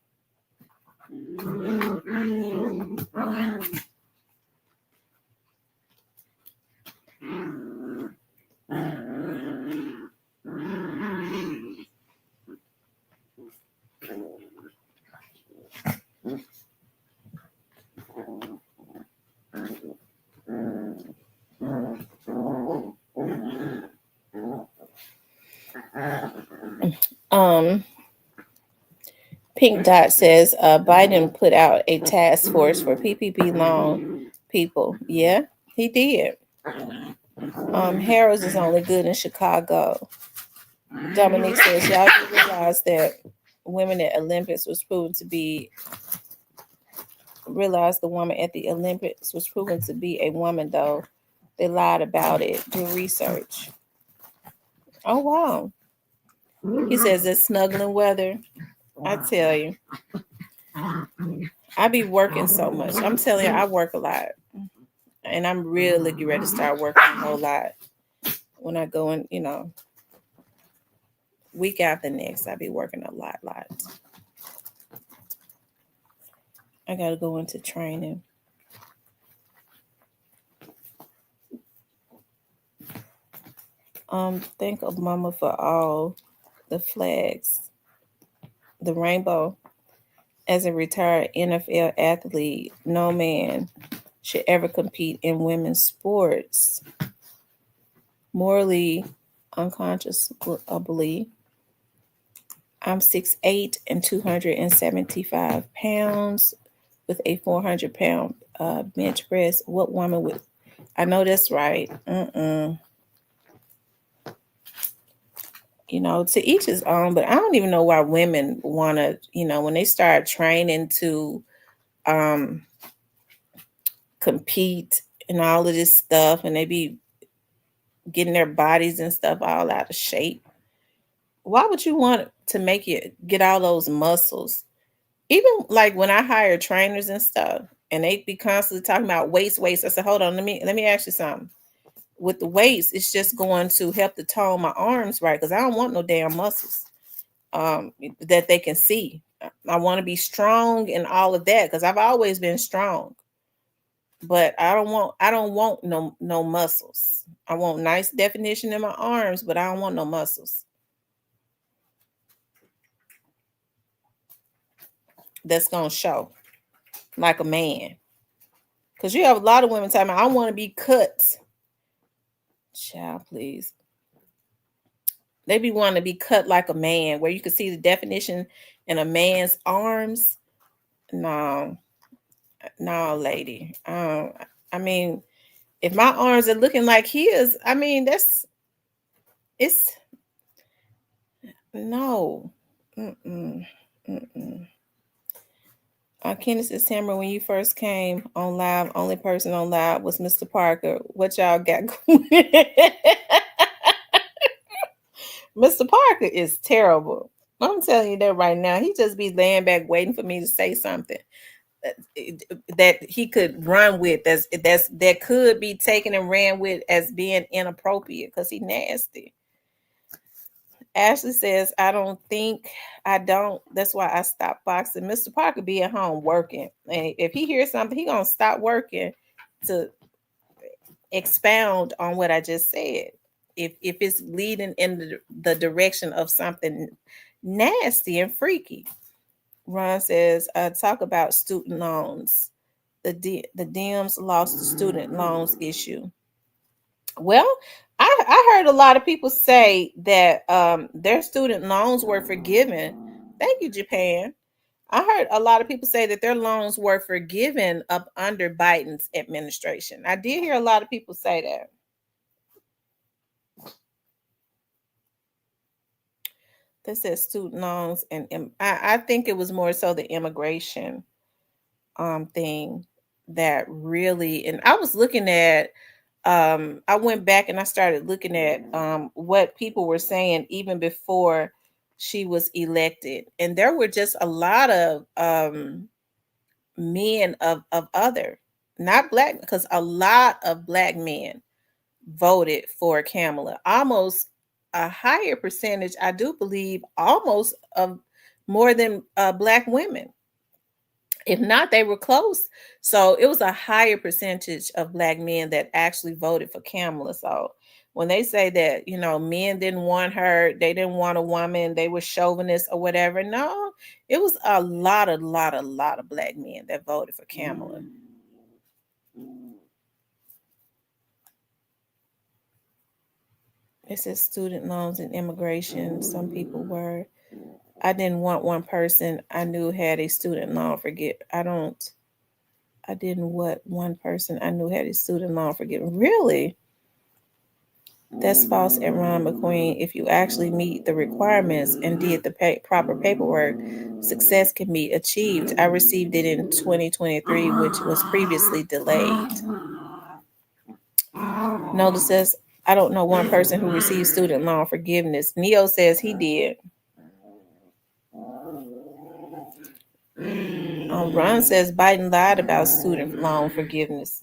Um, Pink Dot says Biden put out a task force for PPP loan people. Yeah, he did. Harrow's is only good in Chicago. Dominique says, y'all do realize that women at Olympics was proven to be, realized the woman at the Olympics was proven to be a woman, though. They lied about it. Do research. Oh, wow. He says it's snuggling weather. I tell you, I be working so much. I'm telling you, I work a lot. And I'm really getting ready to start working a whole lot when I go in, you know, week after next. I be working a lot. I got to go into training. Think of Mama for all the flags, the rainbow. As a retired NFL athlete, no man should ever compete in women's sports. Morally unconscious, I believe. I'm 6'8" and 275 pounds with a 400-pound bench press. What woman would? I know that's right. You know, to each his own, but I don't even know why women want to, you know, when they start training to compete and all of this stuff, and they be getting their bodies and stuff all out of shape. Why would you want to make it get all those muscles? Even like when I hire trainers and stuff, and they be constantly talking about weights. I said, hold on, let me ask you something. With the weights, it's just going to help to tone my arms right, because I don't want no damn muscles that they can see. I want to be strong and all of that, because I've always been strong. But I don't want no muscles. I want nice definition in my arms, but I don't want no muscles. That's gonna show like a man. Because you have a lot of women talking about, I want to be cut. Child, please. They be wanting to be cut like a man, where you can see the definition in a man's arms. No, no, lady. I mean, if my arms are looking like his, I mean, it's no. Mm-mm. Mm-mm. Candace says, Tamara, when you first came on live, only person on live was Mr. Parker. What y'all got going? Mr. Parker is terrible. I'm telling you that right now. He just be laying back waiting for me to say something that he could run with, that could be taken and ran with as being inappropriate, because he nasty. Ashley says, I don't. That's why I stopped boxing. Mr. Parker be at home working. And if he hears something, he gonna stop working to expound on what I just said. If it's leading in the direction of something nasty and freaky. Ron says, talk about student loans. The Dems lost the student loans issue. Well, I heard a lot of people say that their student loans were forgiven. Thank you, Japan. I heard a lot of people say that their loans were forgiven up under Biden's administration. I did hear a lot of people say that. They said student loans, and I think it was more so the immigration thing that really, and I was looking at, I went back and I started looking at what people were saying even before she was elected, and there were just a lot of men of other, not black, because a lot of black men voted for Kamala. Almost a higher percentage, I do believe, almost of more than black women. If not, they were close. So it was a higher percentage of black men that actually voted for Kamala. So when they say that, men didn't want her, they didn't want a woman, they were chauvinists or whatever. No, it was a lot of black men that voted for Kamala. It says student loans and immigration. Some people were. I didn't want one person I knew had a student loan I didn't want one person I knew had a student loan forgiven. Really? That's false and Ron McQueen. If you actually meet the requirements and did the proper paperwork, success can be achieved. I received it in 2023, which was previously delayed. Notice says, I don't know one person who received student loan forgiveness. Neo says he did. Ron says Biden lied about student loan forgiveness.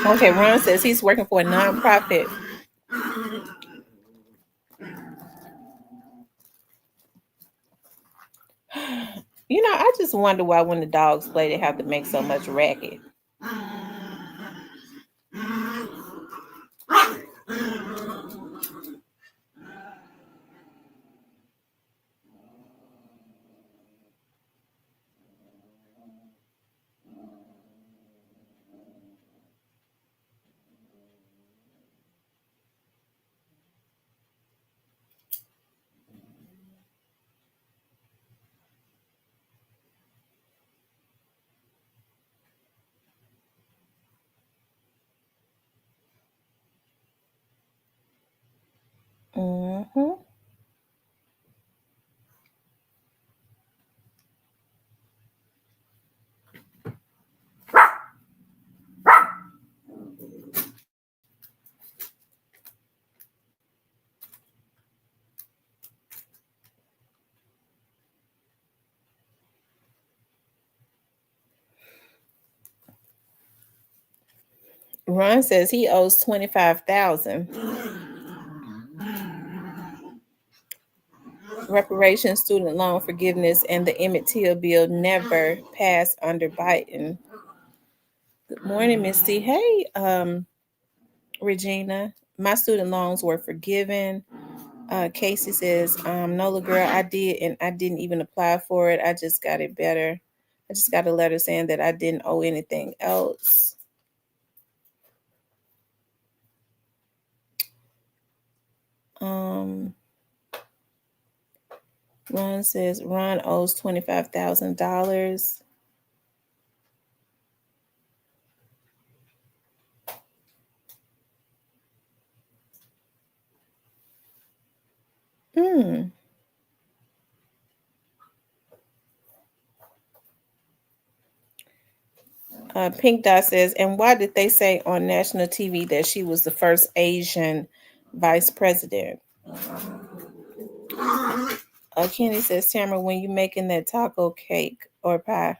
Okay, Ron says he's working for a nonprofit. I just wonder why when the dogs play, they have to make so much racket. Mm-hmm. Ron says he owes $25,000. Reparations, student loan forgiveness, and the Emmett Till bill never passed under Biden. Good morning, Misty. Hey, Regina. My student loans were forgiven. Casey says, Nola girl, I did, and I didn't even apply for it. I just got it better. I just got a letter saying that I didn't owe anything else. Ron says Ron owes $25,000. Pink Dot says, and why did they say on national TV that she was the first Asian vice president? Kenny says, Tamara, when you making that taco cake or pie?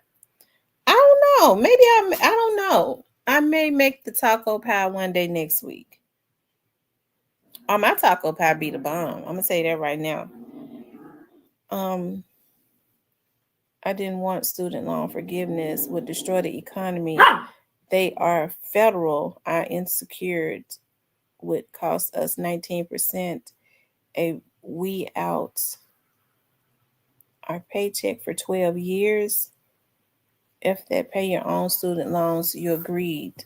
I don't know. Maybe I don't know. I may make the taco pie one day next week. Oh, my taco pie be the bomb. I'm gonna say that right now. I didn't want student loan forgiveness would destroy the economy. They are federal. Our insecure would cost us 19%. We out our paycheck for 12 years. If they pay your own student loans, you agreed.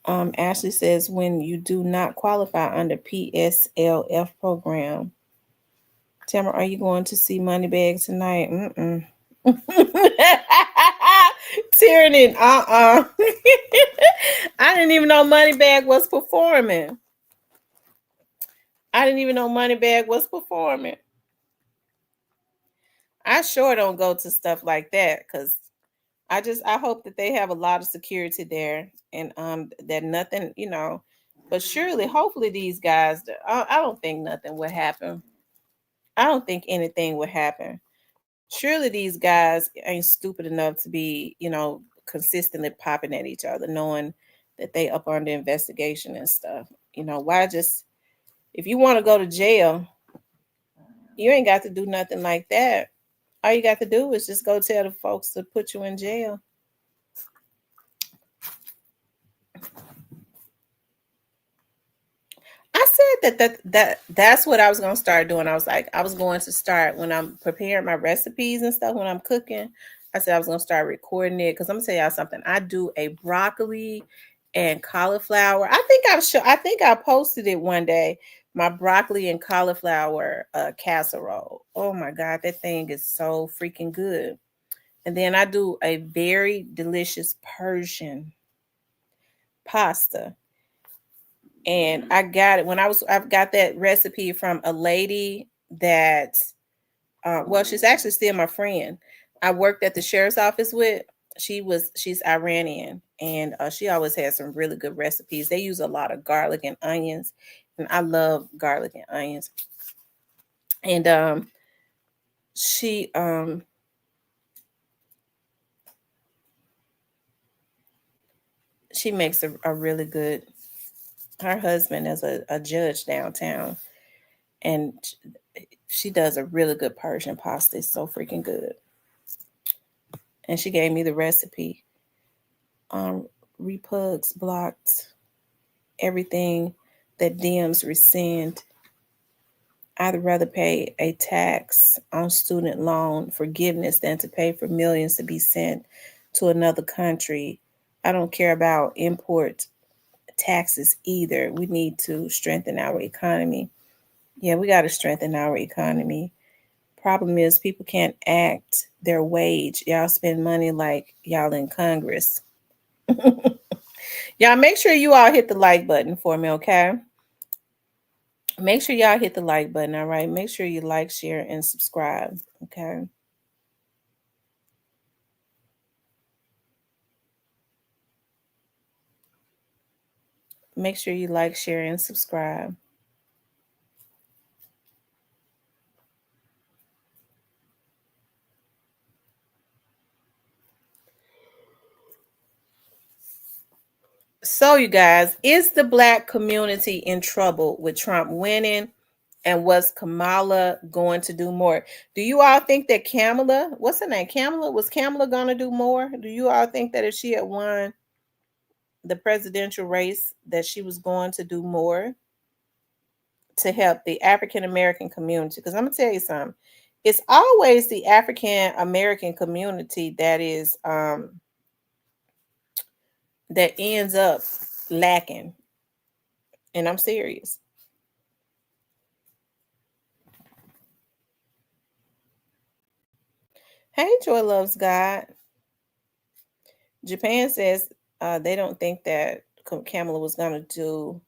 Ashley says when you do not qualify under PSLF program. Tamara, are you going to see Moneybag tonight? Tyranny, I didn't even know Moneybag was performing. I didn't even know Moneybag was performing. I sure don't go to stuff like that because I hope that they have a lot of security there and that nothing, but surely, hopefully these guys, I don't think nothing would happen. I don't think anything would happen. Surely these guys ain't stupid enough to be, consistently popping at each other, knowing that they up on the investigation and stuff. Why just if you want to go to jail, you ain't got to do nothing like that. All you got to do is just go tell the folks to put you in jail. I said that's what I was gonna start doing. I was like, I was going to start when I'm preparing my recipes and stuff when I'm cooking. I said I was gonna start recording it because I'm gonna tell y'all something. I do a broccoli and cauliflower. I think I posted it one day. My broccoli and cauliflower casserole. Oh my god, that thing is so freaking good. And then I do a very delicious Persian pasta. And I got it I've got that recipe from a lady that well, she's actually still my friend. I worked at the sheriff's office with. She's Iranian, and she always has some really good recipes. They use a lot of garlic and onions, and I love garlic and onions. And she she makes a really good. Her husband is a judge downtown, and she does a really good Persian pasta. It's so freaking good. And she gave me the recipe. Repugs blocked everything that DMs rescind. I'd rather pay a tax on student loan forgiveness than to pay for millions to be sent to another country. I don't care about import taxes either. We need to strengthen our economy. Yeah, we got to strengthen our economy. Problem is, people can't act their wage. Y'all spend money like y'all in Congress. Y'all make sure you all hit the like button for me, okay? Make sure y'all hit the like button, all right? Make sure you like, share, and subscribe, okay? Make sure you like, share, and subscribe. So, you guys, is the Black community in trouble with Trump winning? And was Kamala going to do more? Do you all think that Kamala, what's her name? Was Kamala going to do more? Do you all think that if she had won the presidential race, that she was going to do more to help the African American community? Because I'm going to tell you something. It's always the African American community that is that ends up lacking. And I'm serious. Hey, Joy Loves God. Japan says they don't think that Kamala was going to do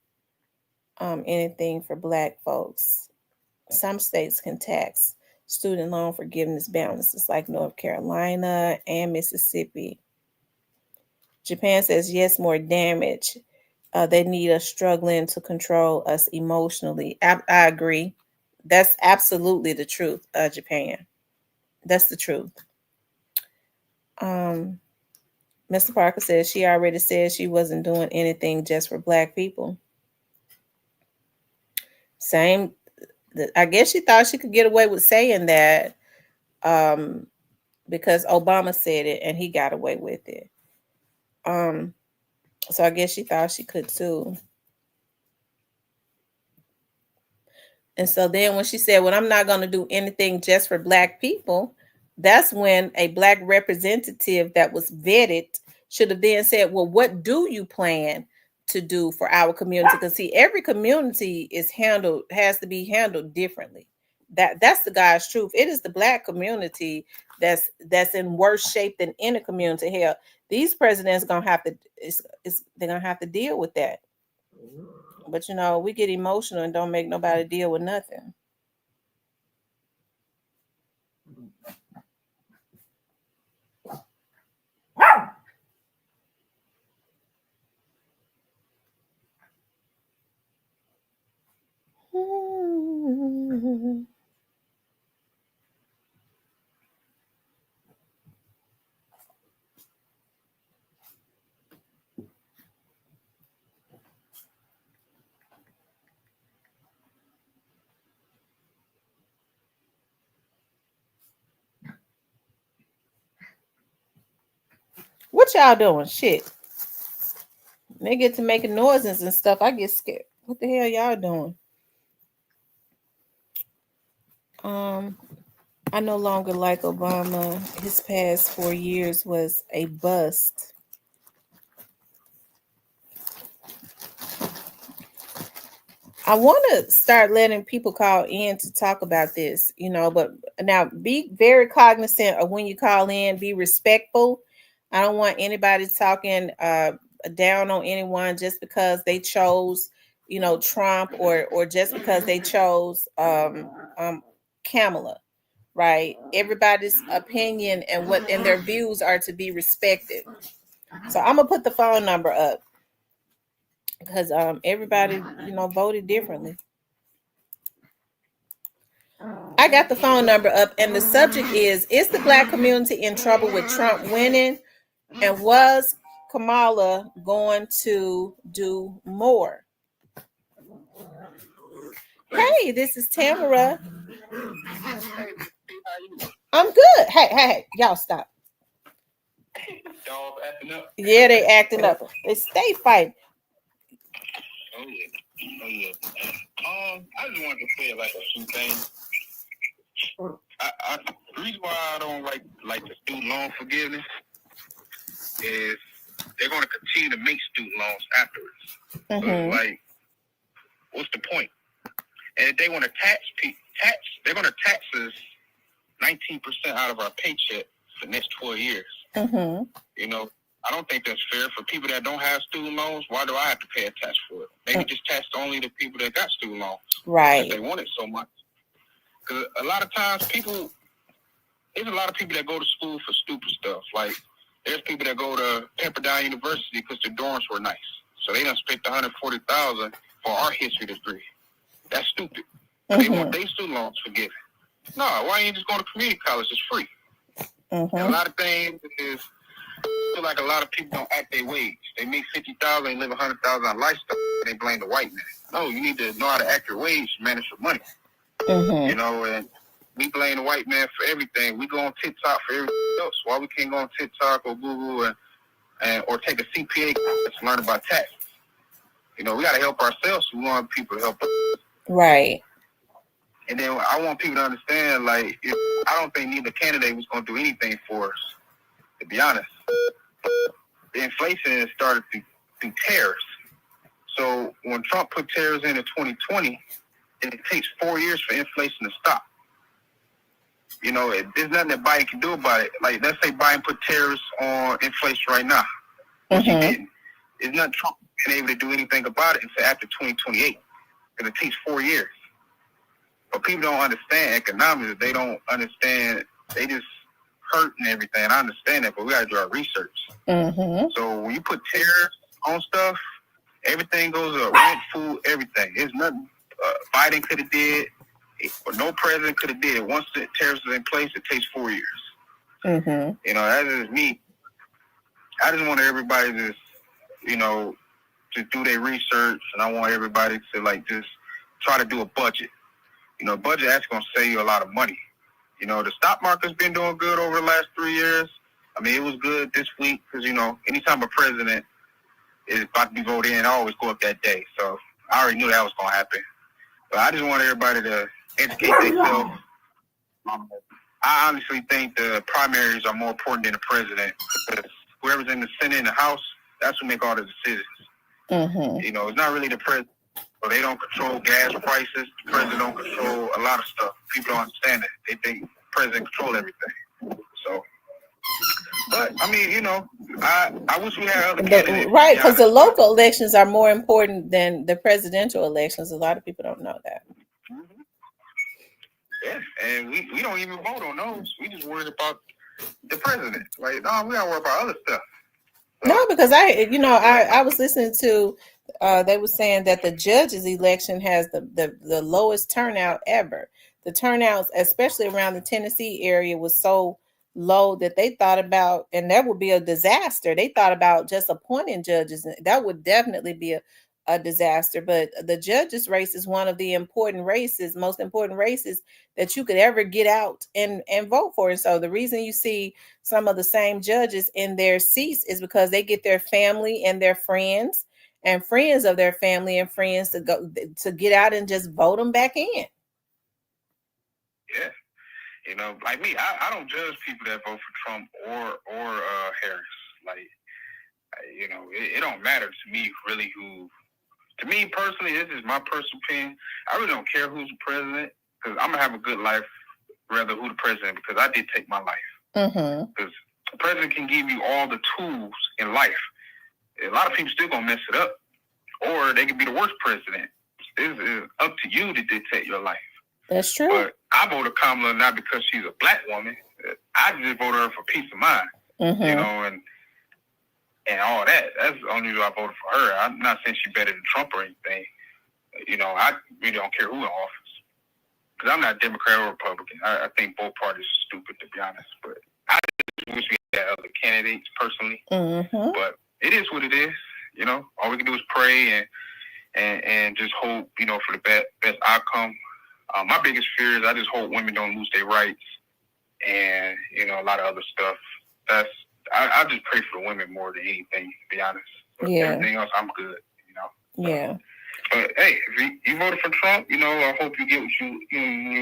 anything for Black folks. Some states can tax student loan forgiveness balances, like North Carolina and Mississippi. Japan says yes, more damage. They need us struggling to control us emotionally. I agree. That's absolutely the truth, Japan. That's the truth. Mr. Parker says she already said she wasn't doing anything just for Black people. Same. I guess she thought she could get away with saying that because Obama said it and he got away with it. So I guess she thought she could too. And so then when she said, well, I'm not going to do anything just for Black people, that's when a Black representative that was vetted should have then said, well, what do you plan to do for our community? Because see, every community has to be handled differently. That's the God's truth. It is the Black community that's in worse shape than any community. Hell, these presidents gonna have to they're gonna have to deal with that. But we get emotional and don't make nobody deal with nothing. What y'all doing? Shit. They get to making noises and stuff. I get scared. What the hell y'all doing? I no longer like Obama. His past 4 years was a bust. I want to start letting people call in to talk about this, but now be very cognizant of when you call in, be respectful. I don't want anybody talking down on anyone just because they chose, Trump or just because they chose Kamala, right? Everybody's opinion and their views are to be respected. So I'm gonna put the phone number up because everybody voted differently. I got the phone number up, and the subject is the Black community in trouble with Trump winning, and was Kamala going to do more? Hey, this is Tamara. I'm good. Hey, y'all stop. Dog acting up? Yeah, they acting up. They stay fighting. Oh yeah. I just wanted to say like a few things. The reason why I don't like the student loan forgiveness is they're going to continue to make student loans afterwards. Mm-hmm. So like, what's the point? And if they want to they're going to tax us 19% out of our paycheck for the next 12 years. Mm-hmm. I don't think that's fair for people that don't have student loans. Why do I have to pay a tax for it? Maybe just tax only the people that got student loans. Right. If they want it so much. Because a lot of times there's a lot of people that go to school for stupid stuff. Like, there's people that go to Pepperdine University because the dorms were nice. So they done spent $140,000 for our history degree. That's stupid. Mm-hmm. They want their student loans forgiven. No, why ain't you just going to community college? It's free. Mm-hmm. And a lot of things is, I feel like a lot of people don't act their wage. They make $50,000, they live $100,000 on lifestyle, and they blame the white man. No, you need to know how to act your wage to manage your money. Mm-hmm. And we blame the white man for everything. We go on TikTok for everything else. Why we can't go on TikTok or Google or take a CPA class to learn about taxes? We got to help ourselves. We want people to help us. Right. And then I want people to understand, like, I don't think neither candidate was going to do anything for us, to be honest. The inflation started through tariffs. So when Trump put tariffs in 2020, it takes 4 years for inflation to stop. There's nothing that Biden can do about it. Like, let's say Biden put tariffs on inflation right now, which he didn't. There's nothing Trump been able to do anything about it until after 2028, because it takes 4 years. But people don't understand economics. They don't understand. They just hurt and everything. I understand that, but we got to do our research. Mm-hmm. So when you put tariffs on stuff, everything goes up. Rent, food, everything. There's nothing Biden could have did, or no president could have did it. Once the tariffs are in place, it takes 4 years. Mm-hmm. That is me. I just want everybody to, to do their research, and I want everybody to just try to do a budget. Budget actually going to save you a lot of money. The stock market's been doing good over the last 3 years. I mean, it was good this week because, anytime a president is about to be voted in, I always go up that day. So I already knew that was going to happen. But I just want everybody to educate themselves. I honestly think the primaries are more important than the president, because whoever's in the Senate and the House, that's who make all the decisions. Mm-hmm. It's not really the president. So they don't control gas prices. The president don't control a lot of stuff. People don't understand it. They think the president control everything. So, but I mean, I wish we had other candidates. Right, because the local elections are more important than the presidential elections. A lot of people don't know that. Yeah, and we don't even vote on those. We just worried about the president. Like, no, we gotta worry about other stuff. So, no, because I was listening to they were saying that the judges election has the lowest turnout ever. The turnouts, especially around the Tennessee area, was so low that they thought about, and that would be a disaster. They thought about just appointing judges. That would definitely be a disaster. But the judges race is one of the most important races that you could ever get out and vote for. And so the reason you see some of the same judges in their seats is because they get their family and their friends and friends of their family and friends to get out and just vote them back in. Yeah. Like me, I don't judge people that vote for Trump or Harris. Like, it don't matter to me really who. To me personally, this is my personal opinion. I really don't care who's the president because I'm gonna have a good life, rather who the president, because I did take my life. Because the president can give you all the tools in life. A lot of people still gonna mess it up, or they can be the worst president. It's up to you to dictate your life. That's true. But I voted Kamala not because she's a black woman. I just voted her for peace of mind, and all that. That's the only reason I voted for her. I'm not saying she's better than Trump or anything. I really don't care who in office because I'm not Democrat or Republican. I think both parties are stupid, to be honest. But I just wish we had other candidates personally. But it is what it is. All we can do is pray and just hope, for the best outcome. My biggest fear is I just hope women don't lose their rights and, a lot of other stuff. I just pray for the women more than anything, to be honest. But everything else, I'm good, So, yeah. But, hey, if you voted for Trump, I hope you get what you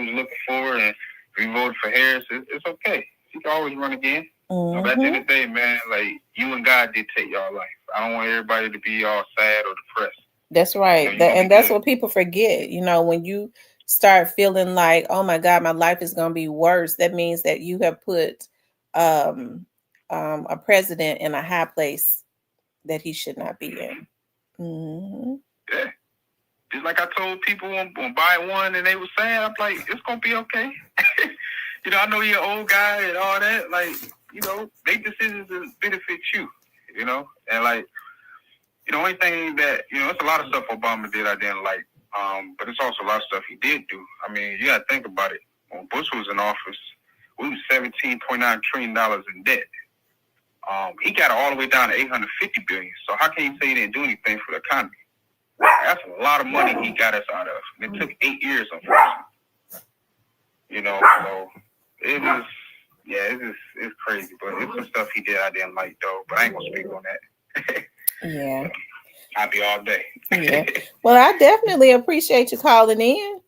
was looking for. And if you voted for Harris, it's okay. You can always run again. But at the end of the day, man, like, you and God dictate y'all life. I don't want everybody to be all sad or depressed. That's right. And that's what people forget. When you start feeling like, oh my God, my life is going to be worse, that means that you have put a president in a high place that he should not be in. Yeah. Just like I told people on buy one and they were saying, I'm like, it's going to be okay. I know you're an old guy and all that. Like, make decisions that benefit you, And like, the only thing that, it's a lot of stuff Obama did I didn't like. But it's also a lot of stuff he did do. I mean, you got to think about it. When Bush was in office, we was $17.9 trillion in debt. He got it all the way down to $850 billion. So how can you say he didn't do anything for the economy? That's a lot of money he got us out of. And it took 8 years, unfortunately. So it was, it's crazy. But it's some stuff he did I didn't like, though. But I ain't going to speak on that. Yeah. I'll be all day. Yeah. Well, I definitely appreciate you calling in.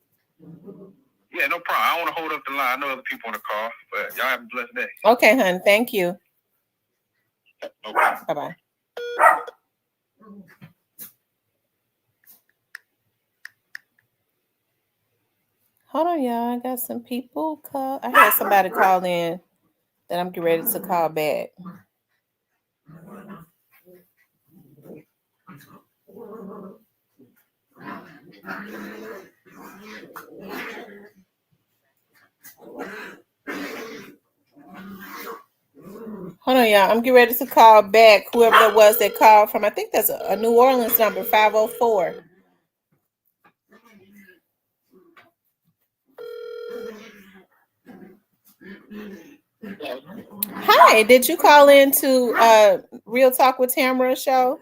Yeah, no problem. I don't want to hold up the line. I know other people on the call, but y'all have a blessed day. Okay, hon. Thank you. No problem. Bye-bye. Hold on, y'all. I got some people call. I had somebody call in that I'm getting ready to call back. Hold on, y'all. I'm getting ready to call back whoever that was that called from. I think that's a New Orleans number, 504. Hi, did you call into Real Talk with Tamara show?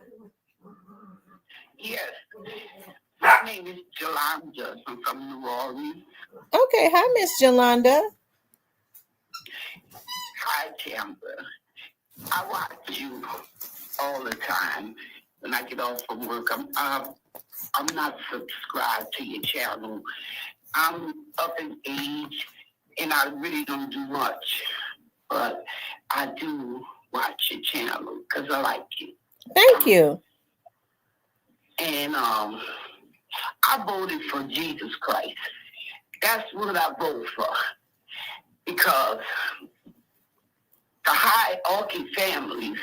Yes. My name is Yolanda. I'm from New Orleans. Okay. Hi, Miss Yolanda. Hi, Tamara. I watch you all the time when I get off from work. I'm not subscribed to your channel. I'm up in age, and I really don't do much. But I do watch your channel because I like you. Thank you. And I voted for Jesus Christ. That's what I vote for. Because the hierarchy families,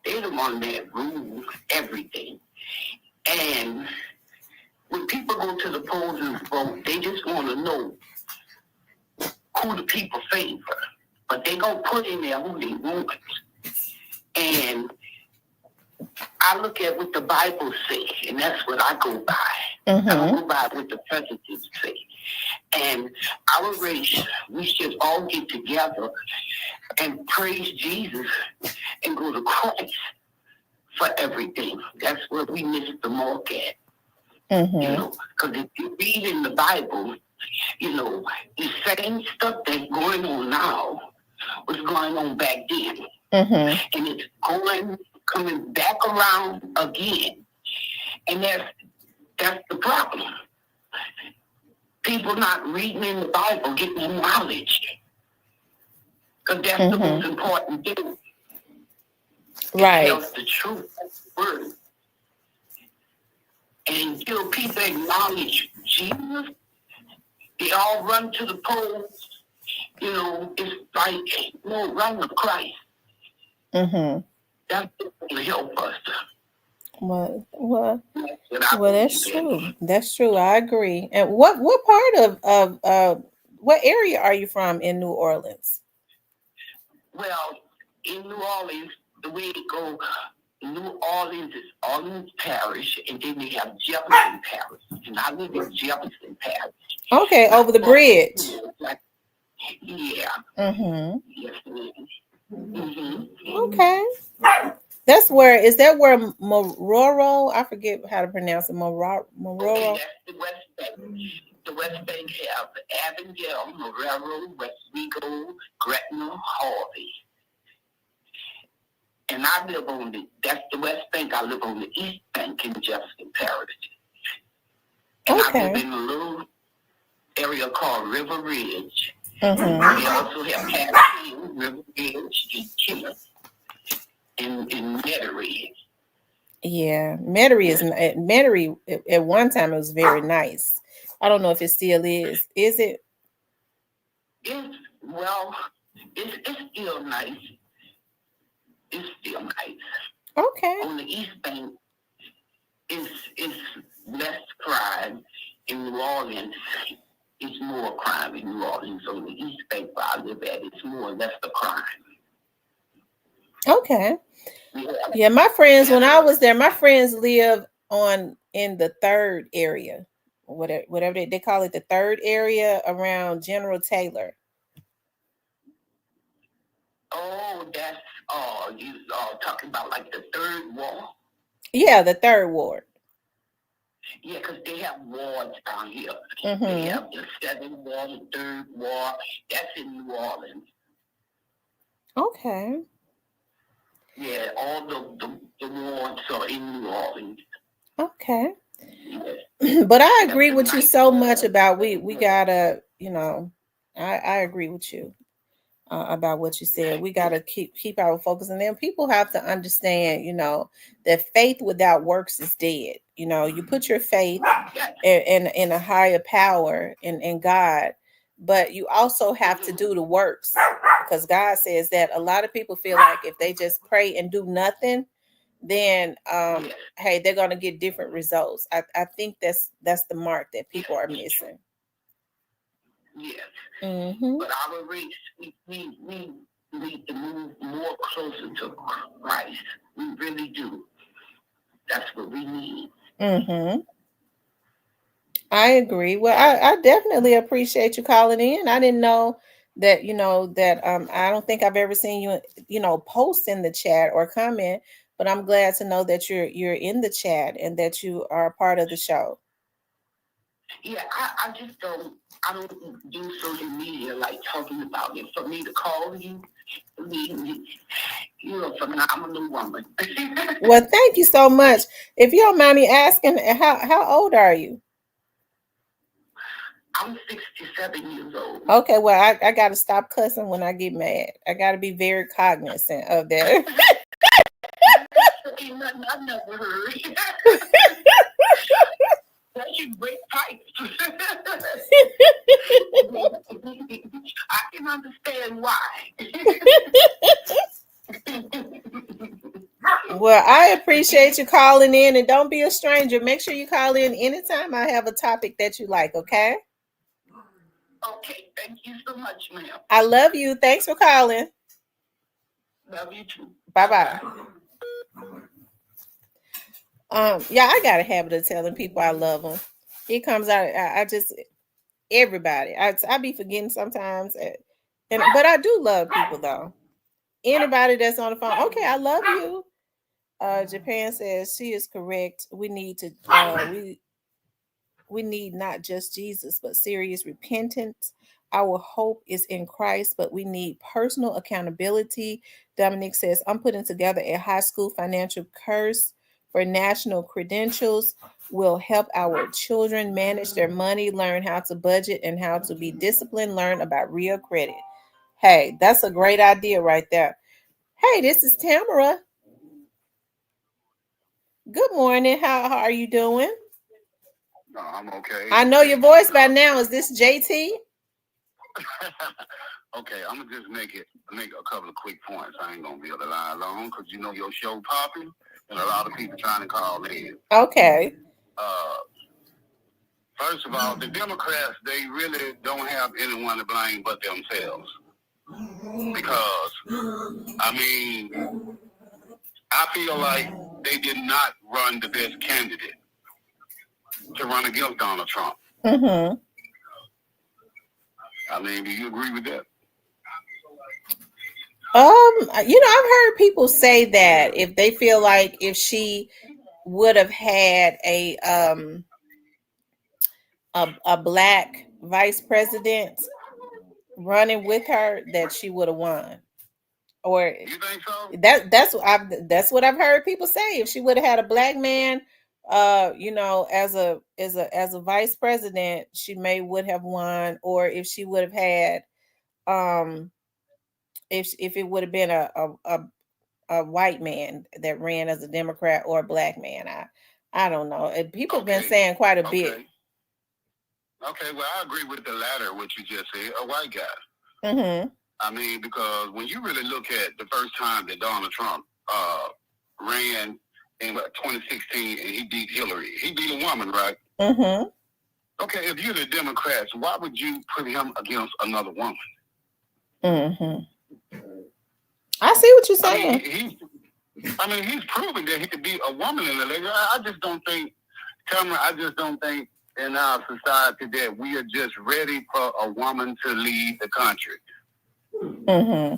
they're the one that rule everything. And when people go to the polls and vote, they just want to know who the people favor. But they going to put in there who they want. And I look at what the Bible says, and that's what I go by. Mm-hmm. I don't go by what the presidents say. And our race, we should all get together and praise Jesus and go to Christ for everything. That's where we miss the mark at. Mm-hmm. You know, because if you read in the Bible, you know, the same stuff that's going on now was going on back then. Mm-hmm. And it's coming back around again. And that's the problem. People not reading in the Bible, getting the knowledge. Because that's Mm-hmm. the most important thing. Right. It tells the truth, that's the word. And until people acknowledge Jesus, they all run to the polls. You know, it's like, no, run to Christ. Mm-hmm. That's going to help us. Well, that's true. That's true. I agree. And what part of what area are you from in New Orleans? Well, in New Orleans, the way it goes, New Orleans is Orleans Parish, and then they have Jefferson Parish. And I live in Jefferson Parish. Okay, over the bridge. Yeah. Mm-hmm. Yes, ma'am. Mm-hmm. Okay. Is that where Mororo? I forget how to pronounce it. Mororo. Okay, that's the West Bank. The West Bank have Avondale, Morero, Westwego, Gretna, Harvey. And I live that's the West Bank. I live on the East Bank in Jefferson Parish. And I live in a little area called River Ridge. Mm-hmm. We also have Pasadena, River Ridge, and Killer, and Metairie. Yeah, Metairie at one time it was very nice. I don't know if it still is. Is it? It's still nice. It's still nice. Okay. On the East Bank, it's less crime. In New Orleans, it's more crime in New Orleans. On the East Bank where I live at, it's more or less the crime. Okay. Yeah, my friends, when I was there, my friends live in the third area. Whatever they call it, the third area around General Taylor. Oh, that's you talking about like the third ward? Yeah, the third ward. Yeah, because they have wards down here. Mm-hmm. They have the 7th ward, the 3rd ward. That's in New Orleans. Okay. Yeah, all the wards are in New Orleans. Okay. Yeah. But I agree with you so much about we gotta, you know, I agree with you about what you said. We gotta keep our focus, and then people have to understand, you know, that faith without works is dead. You know, you put your faith in a higher power in God, but you also have to do the works, because God says that a lot of people feel like if they just pray and do nothing, then hey, they're gonna get different results. I think that's the mark that people are missing. Yes. Mm-hmm. But our race, we need to move more closer to Christ. We really do. That's what we need. Mm-hmm. I agree. Well, I definitely appreciate you calling in. I didn't know that, I don't think I've ever seen you, post in the chat or comment, but I'm glad to know that you're in the chat and that you are a part of the show. Yeah, I just don't do social media like talking about it. For me to call you, you're a phenomenal woman. Well, thank you so much. If you don't mind me asking, how old are you? I'm 67 years old. Okay, well, I got to stop cussing when I get mad. I got to be very cognizant of that. Ain't nothing I never heard. That you break pipes. I can understand why. Well, I appreciate you calling in, and don't be a stranger. Make sure you call in anytime I have a topic that you like, okay? Okay, thank you so much, ma'am. I love you. Thanks for calling. Love you too. Bye-bye. Yeah, I got a habit of telling people I love them. It comes out. I just everybody. I be forgetting sometimes, but I do love people though. Anybody that's on the phone, okay, I love you. Japan says she is correct. We need to we need not just Jesus, but serious repentance. Our hope is in Christ, but we need personal accountability. Dominic says, I'm putting together a high school financial course for national credentials. Will help our children manage their money, learn how to budget and how to be disciplined, learn about real credit. Hey, that's a great idea right there. Hey, this is Tamara. Good morning. How are you doing? No, I'm okay. I know your voice by now. Is this JT? Okay, I'm gonna just make a couple of quick points. I ain't gonna be able to lie long because you know your show popping and a lot of people trying to call in. Okay. First of all, the Democrats, they really don't have anyone to blame but themselves. Because, I mean, I feel like they did not run the best candidate to run against Donald Trump. Mm-hmm. I mean, do you agree with that? I've heard people say that if they feel like if she would have had a black vice president running with her, that she would have won. Or you think so? That's what I've heard people say. If she would have had a black man, as a vice president, she would have won. Or if she would have had, if it would have been a white man that ran as a Democrat or a black man, I don't know. People have been saying quite a bit. Okay, well, I agree with the latter, what you just said, a white guy. Mm-hmm. I mean, because when you really look at the first time that Donald Trump ran in 2016 and he beat Hillary, he beat a woman, right? Mm-hmm. Okay, if you're the Democrats, why would you put him against another woman? Mm-hmm. I see what you're saying. He's proven that he could beat a woman in the election. I just don't think, Tamara, in our society that we are just ready for a woman to lead the country. Mm-hmm.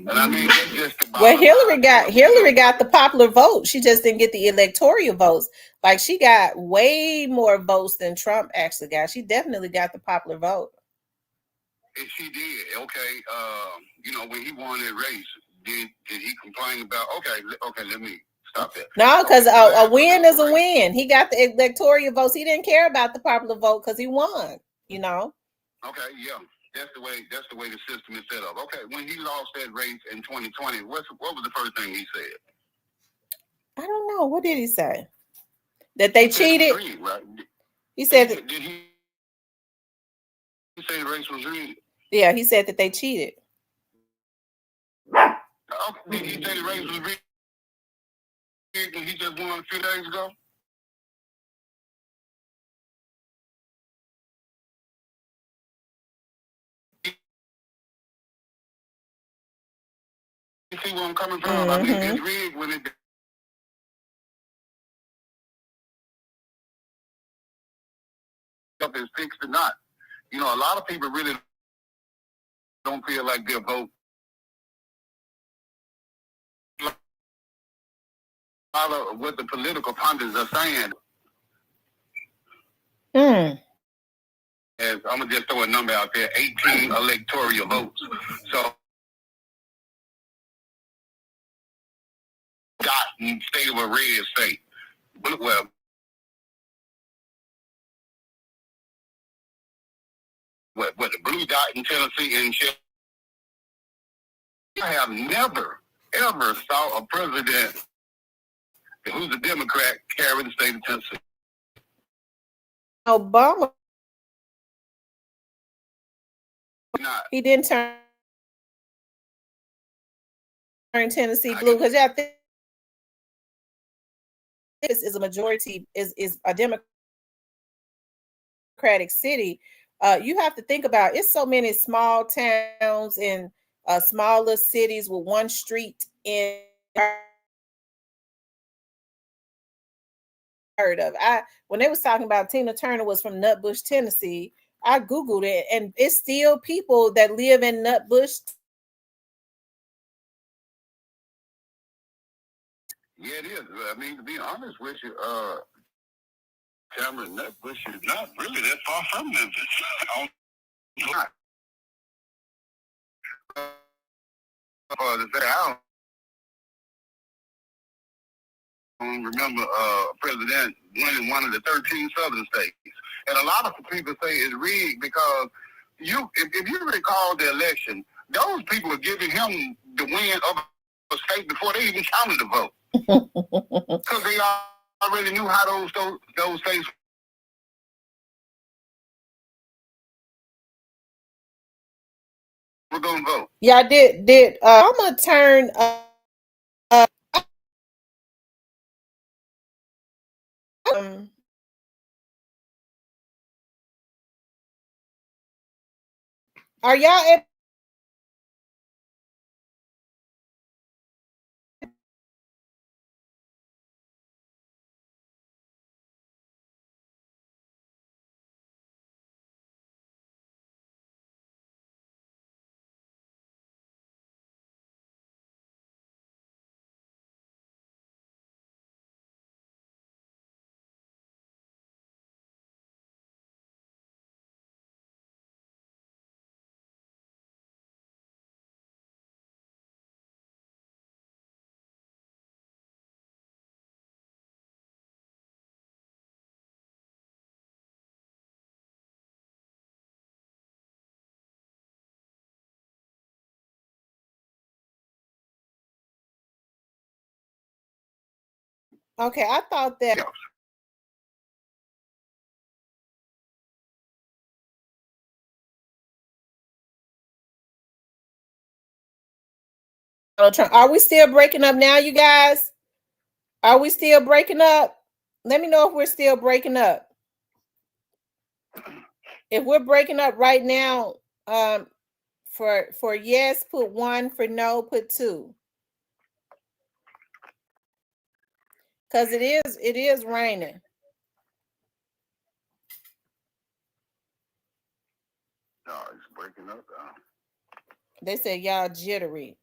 And I mean, that's just well, Hillary got the popular vote. She just didn't get the electoral votes. Like, she got way more votes than Trump actually got. She definitely got the popular vote. And she did. Okay. When he won that race, did he complain about? Okay. Let me stop that. No, because a win is a win. He got the electoral votes. He didn't care about the popular vote because he won. Okay. Yeah. That's the way the system is set up. Okay, when he lost that race in 2020, what was the first thing he said? I don't know. What did he say? That they cheated? Rigged, right? He said did he say the race was rigged? Yeah, he said that they cheated. Did he say the race was rigged and he just won a few days ago? You see where I'm coming from? Mm-hmm. I mean, it's rigged when it up is fixed or not. A lot of people really don't feel like their vote. A lot of what the political pundits are saying. As I'm gonna just throw a number out there: 18 electoral votes. So, got in state of a red state. Well, what the blue dot in Tennessee and shit. I have never ever saw a president who's a Democrat carry the state of Tennessee. Obama. He didn't turn Tennessee blue because y'all think is a majority, is a Democratic city. You have to think about, it's so many small towns and smaller cities with one street in heard of. When they was talking about Tina Turner was from Nutbush, Tennessee, I Googled it, and it's still people that live in Nutbush. Yeah, it is. I mean, to be honest with you, Tamara, Nutbush is not really that far from Memphis. Not. To say, I don't remember President winning one of the 13 southern states. And a lot of people say it's rigged because if you recall the election, those people were giving him the win of a state before they even counted the vote. Because they already knew how those states were going to vote. Yeah, did I'm gonna turn are y'all okay? I thought that. Are we still breaking up now, you guys? Are we still breaking up? Let me know if we're still breaking up. If we're breaking up right now, for yes, put 1. For no, put 2. Because it is raining. No, it's breaking up. They said y'all jittery.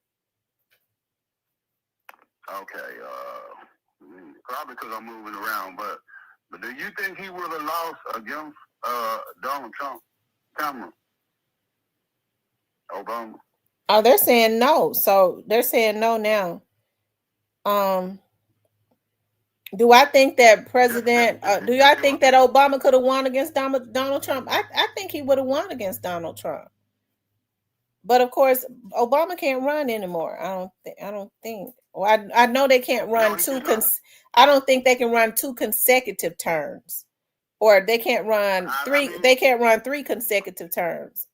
Okay, probably because I'm moving around, but do you think he would have lost against Donald Trump, Kamala, Obama? Oh, they're saying no. So they're saying no now. Do I think that do y'all think that Obama could have won against Donald Trump? I think he would have won against Donald Trump. But of course, Obama can't run anymore. I don't think. Well, I know they can't run I don't think they can run 2 consecutive terms, or they can't run 3. They can't run 3 consecutive terms.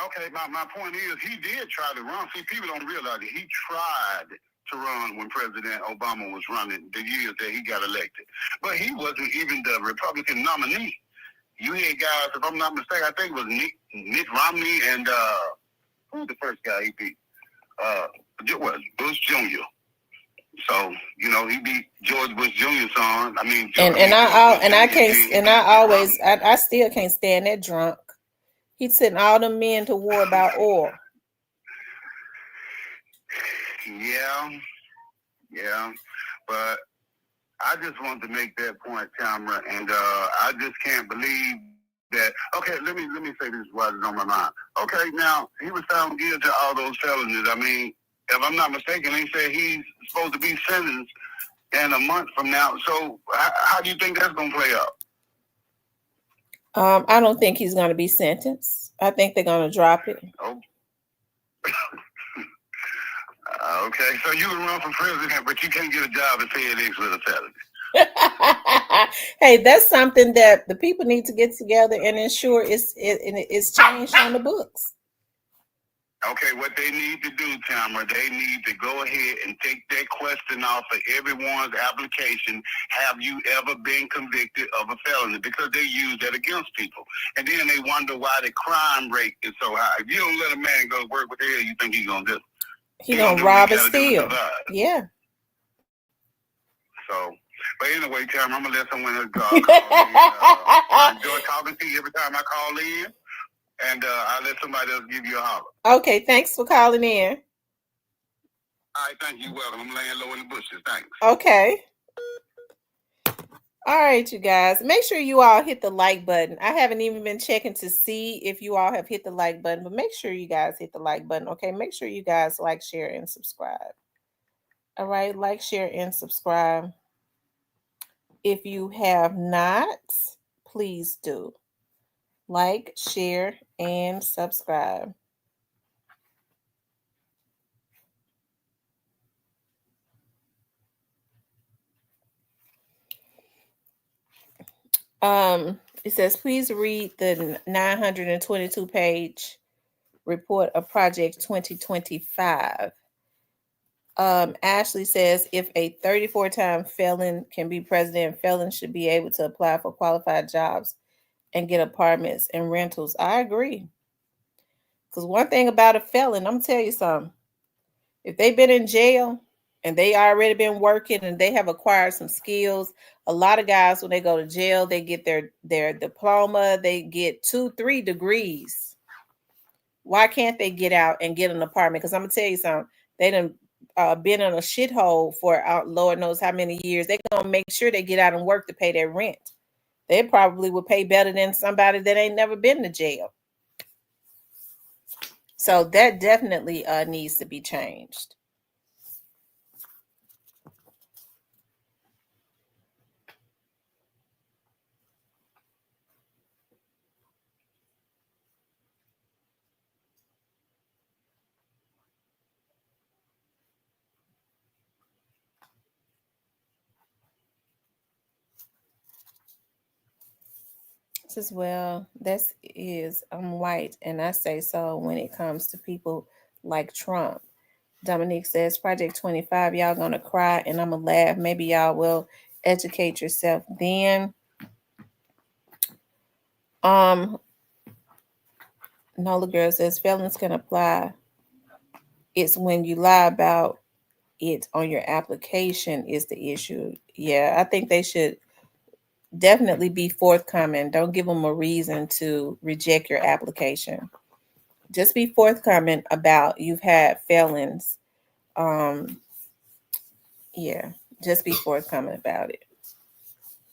Okay, my point is, he did try to run. See, people don't realize it. He tried to run when President Obama was running the years that he got elected, but he wasn't even the Republican nominee. You had guys, if I'm not mistaken, I think it was Mitt Romney and who was the first guy he beat? Was Bush Jr. So he beat George Bush Jr.'s son. I mean, I still can't stand that drunk. He's sending all them men to war about oil. Yeah, but I just wanted to make that point, Tamara, and I just can't believe that. Okay, let me say this while it's on my mind. Okay, now he was found guilty to all those felonies. I mean, if I'm not mistaken, they say he's supposed to be sentenced in a month from now. So how do you think that's going to play out? I don't think he's going to be sentenced. I think they're going to drop it. Oh. Okay, so you can run for president, but you can't get a job at FedEx with a felony. Hey, that's something that the people need to get together and ensure it's changed on the books. Okay, what they need to do, Tamara, they need to go ahead and take that question off of everyone's application. Have you ever been convicted of a felony? Because they use that against people. And then they wonder why the crime rate is so high. If you don't let a man go to work, what the hell you think he's going to do? He's going to rob and steal. Yeah. So, but anyway, Tamara, I'm going to let someone else call in. I enjoy talking to you every time I call in. And I'll let somebody else give you a holler. Okay, thanks for calling in. All right, thank you. Welcome. I'm laying low in the bushes. Thanks. Okay. All right, you guys. Make sure you all hit the like button. I haven't even been checking to see if you all have hit the like button, but make sure you guys hit the like button, okay? Make sure you guys like, share, and subscribe. All right, like, share, and subscribe. If you have not, please do. Like, share, and subscribe. It says, please read the 922-page report of Project 2025. Ashley says, if a 34-time felon can be president, felons should be able to apply for qualified jobs and get apartments and rentals. I agree. Because one thing about a felon, I'm going to tell you something. If they've been in jail and they already been working and they have acquired some skills, a lot of guys, when they go to jail, they get their diploma, they get 2-3 degrees. Why can't they get out and get an apartment? Because I'm going to tell you something. They done been in a shithole for Lord knows how many years. They're going to make sure they get out and work to pay their rent. They probably would pay better than somebody that ain't never been to jail. So that definitely needs to be changed. As well, I'm white and I say so when it comes to people like Trump. Dominique says, Project 25, y'all gonna cry and I'm gonna laugh. Maybe y'all will educate yourself then. Nola Girl says, felons can apply. It's when you lie about it on your application is the issue. Yeah, I think they should definitely be forthcoming. Don't give them a reason to reject your application. Just be forthcoming about you've had felons. Yeah, just be forthcoming about it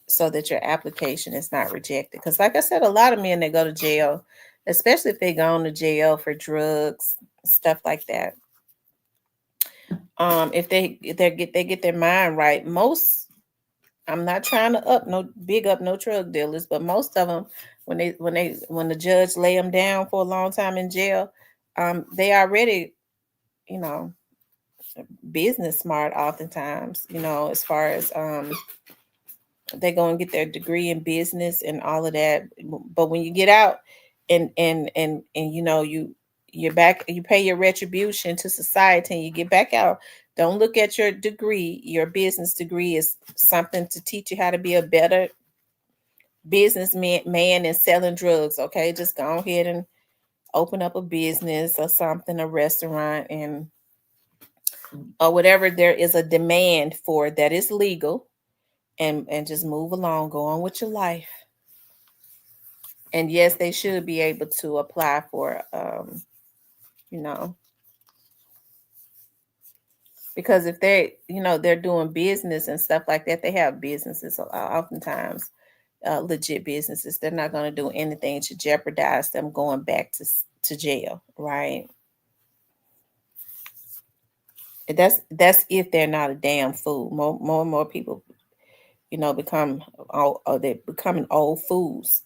so that your application is not rejected. Because like I said, a lot of men that go to jail, especially if they go to jail for drugs, stuff like that. If they get their mind right, most, I'm not trying to big up no drug dealers, but most of them, when the judge lay them down for a long time in jail, they already, business smart oftentimes, as far as they go and get their degree in business and all of that. But when you get out and you're back, you pay your retribution to society and you get back out, don't look at your degree. Your business degree is something to teach you how to be a better businessman and selling drugs. Okay, just go ahead and open up a business or something, a restaurant, and or whatever there is a demand for that is legal, and just move along, go on with your life. And yes, they should be able to apply for because if they're doing business and stuff like that, they have businesses oftentimes, legit businesses. They're not going to do anything to jeopardize them going back to jail, right? That's if they're not a damn fool. More and more people, become they're becoming old fools.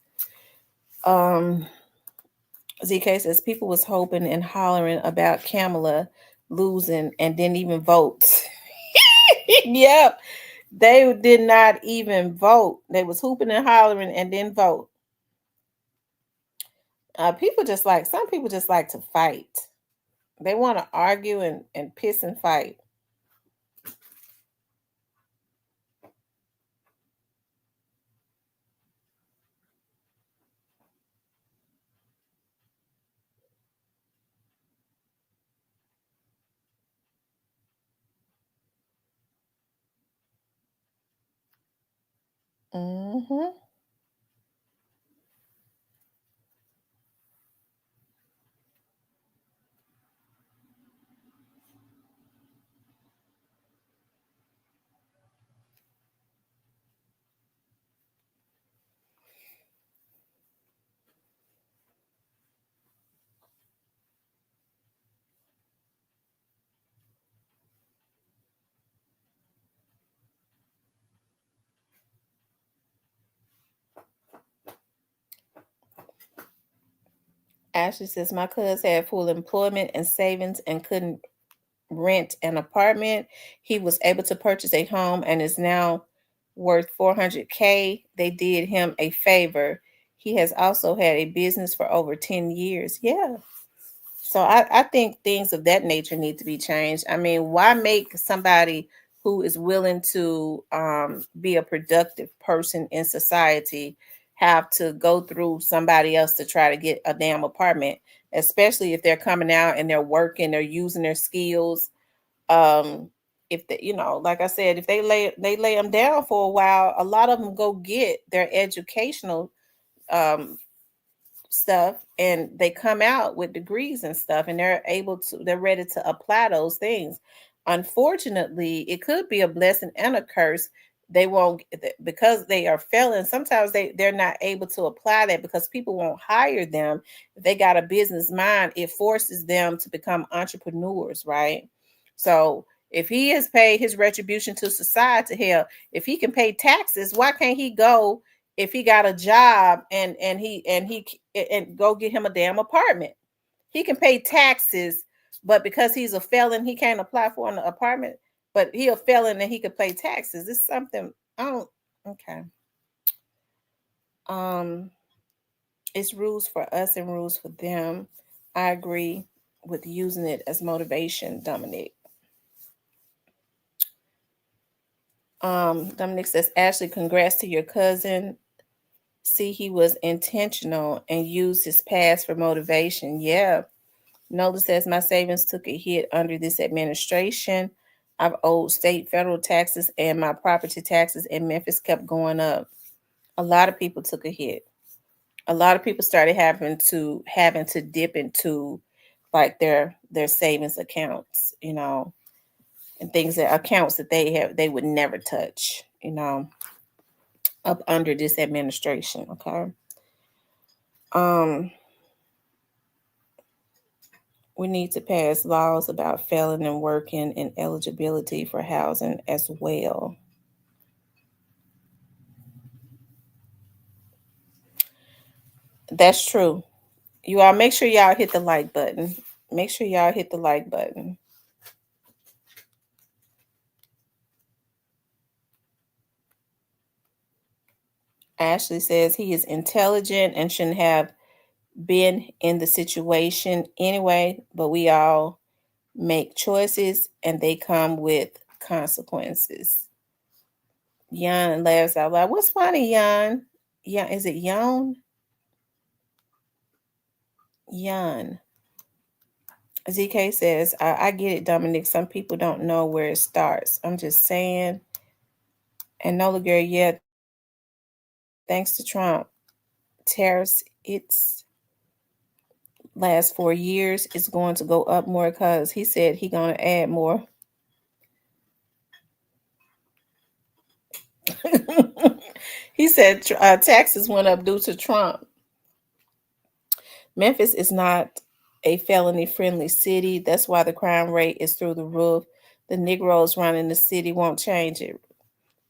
ZK says people was hoping and hollering about Kamala losing and didn't even vote. Yep. They did not even vote. They was hooping and hollering and didn't vote. Some people just like to fight. They want to argue and piss and fight. Mm-hmm. Ashley says, my cousin had full employment and savings and couldn't rent an apartment. He was able to purchase a home and is now worth 400K. They did him a favor. He has also had a business for over 10 years. Yeah. So I think things of that nature need to be changed. I mean, why make somebody who is willing to be a productive person in society have to go through somebody else to try to get a damn apartment, especially if they're coming out and they're working, they're using their skills. If they, like I said, if they lay them down for a while, a lot of them go get their educational um, stuff and they come out with degrees and stuff and they're ready to apply those things. Unfortunately, it could be a blessing and a curse. They won't, because they are felons. Sometimes they're not able to apply that because people won't hire them. If they got a business mind, it forces them to become entrepreneurs, right? So if he has paid his retribution to society, hell, if he can pay taxes, why can't he go, if he got a job and go get him a damn apartment? He can pay taxes, but because he's a felon, he can't apply for an apartment. But he a felon and he could pay taxes. It's something I don't. Okay. Um, it's rules for us and rules for them. I agree with using it as motivation, Dominic. Dominic says, Ashley, congrats to your cousin. See, he was intentional and used his past for motivation. Yeah. Nola says, my savings took a hit under this administration. I've owed state, federal taxes, and my property taxes in Memphis kept going up. A lot of people took a hit. A lot of people started having to dip into like their savings accounts, and things, that accounts that they would never touch, up under this administration. Okay. Um, we need to pass laws about felon and working and eligibility for housing as well. That's true. You all make sure y'all hit the like button. Make sure y'all hit the like button. Ashley says he is intelligent and shouldn't have been in the situation anyway, but we all make choices and they come with consequences. Yan laughs out loud. What's funny, Yan? Yan, is it Yan? Yan. ZK says, I get it, Dominic. Some people don't know where it starts. I'm just saying. And Nola Girl, yeah, thanks to Trump, tariffs, it's last 4 years, it's going to go up more because he said he going to add more. He said taxes went up due to Trump. Memphis is not a felony friendly city. That's why the crime rate is through the roof. The Negroes running the city won't change it.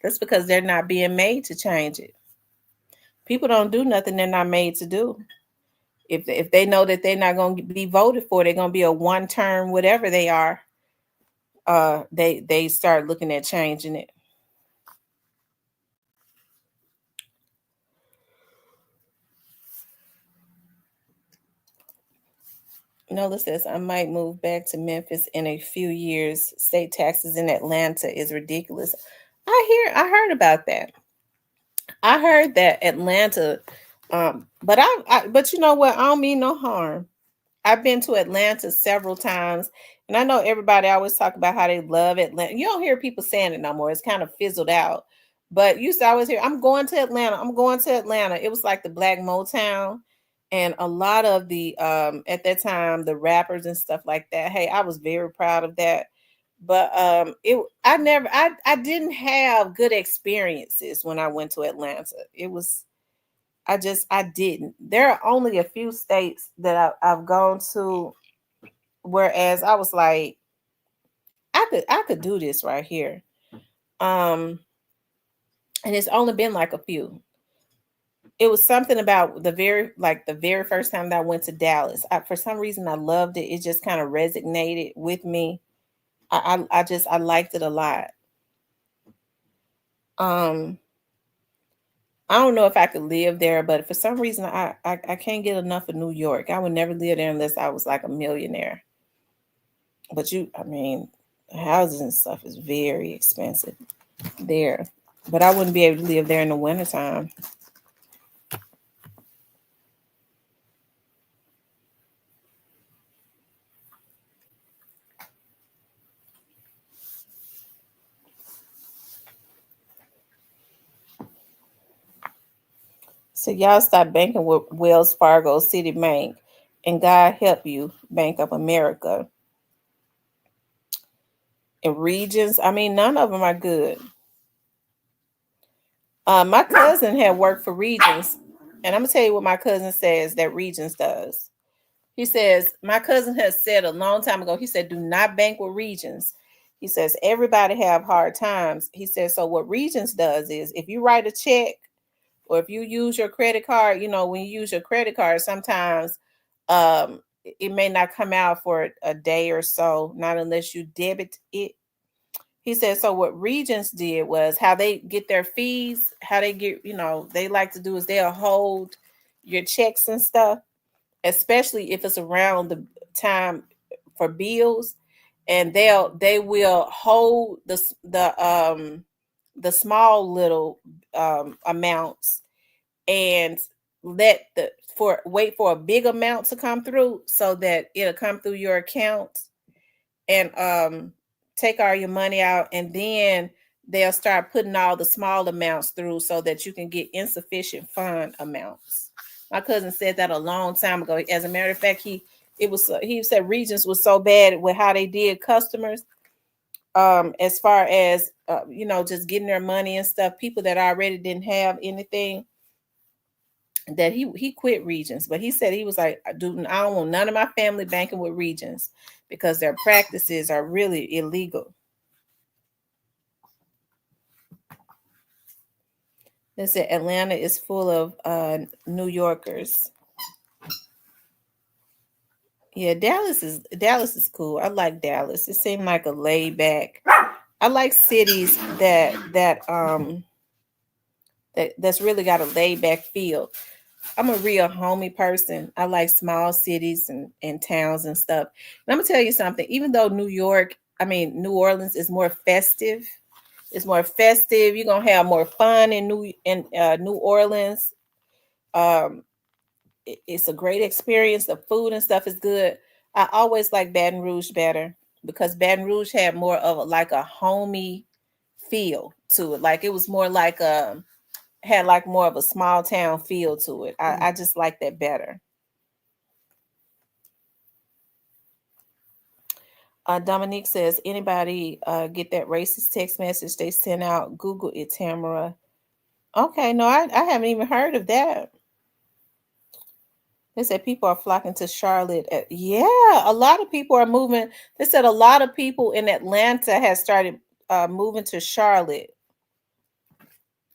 That's because they're not being made to change it. People don't do nothing they're not made to do. If they know that they're not going to be voted for, they're going to be a one term whatever they are. They start looking at changing it. Nola says, I might move back to Memphis in a few years. State taxes in Atlanta is ridiculous. I heard about that. I heard that Atlanta, but you know what? I don't mean no harm. I've been to Atlanta several times, and I know everybody always talk about how they love Atlanta. You don't hear people saying it no more. It's kind of fizzled out. But you used to always hear, I'm going to Atlanta. I'm going to Atlanta. It was like the Black Motown. And a lot of the at that time, the rappers and stuff like that. Hey, I was very proud of that. But I didn't have good experiences when I went to Atlanta. I didn't. There are only a few states that I've gone to, whereas I was like, I could do this right here. Um, and it's only been like a few. It was something about the very first time that I went to Dallas. For some reason I loved it. It just kind of resonated with me. I liked it a lot. Um, I don't know if I could live there, but for some reason I can't get enough of New York. I would never live there unless I was like a millionaire. But I mean, houses and stuff is very expensive there. But I wouldn't be able to live there in the wintertime. So y'all stop banking with Wells Fargo, Citibank, and God help you, Bank of America. And Regions, I mean, none of them are good. My cousin had worked for Regions, and I'm gonna tell you what my cousin says that Regions does. He says, my cousin has said a long time ago, he said, do not bank with Regions. He says, everybody have hard times. He says, so what Regions does is if you write a check or if you use your credit card, when you use your credit card, sometimes it may not come out for a day or so, not unless you debit it. He said, so what Regions did was how they get their fees, how they get, they like to do is they'll hold your checks and stuff, especially if it's around the time for bills, and they will hold the small little amounts and let the for wait for a big amount to come through so that it'll come through your account and take all your money out, and then they'll start putting all the small amounts through so that you can get insufficient fund amounts. My cousin said that a long time ago. As a matter of fact, he said Regions was so bad with how they did customers, as far as just getting their money and stuff. People that already didn't have anything, that he quit Regions. But he said he was like, dude, I don't want none of my family banking with Regions because their practices are really illegal. They said Atlanta is full of New Yorkers. Yeah, Dallas is cool. I like Dallas. It seemed like a laid back. I like cities that's really got a laid back feel. I'm a real homey person. I like small cities and towns and stuff. And I'm gonna tell you something. Even though New Orleans is more festive. It's more festive. You're gonna have more fun in New Orleans. Um, it's a great experience. The food and stuff is good. I always like Baton Rouge better because Baton Rouge had more of like a homey feel to it. Like it was more like had like more of a small town feel to it. I just like that better. Dominique says, anybody get that racist text message they sent out? Google it, Tamara. Okay, no, I haven't even heard of that. They said people are flocking to Charlotte. Yeah, a lot of people are moving. They said a lot of people in Atlanta has started moving to Charlotte.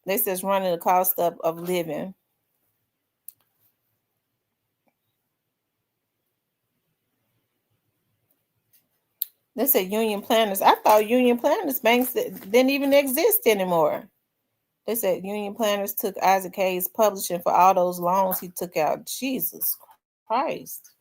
They says running the cost of living. They said Union Planners. I thought Union Planners banks didn't even exist anymore. They said Union Planners took Isaac Hayes Publishing for all those loans he took out. Jesus Christ.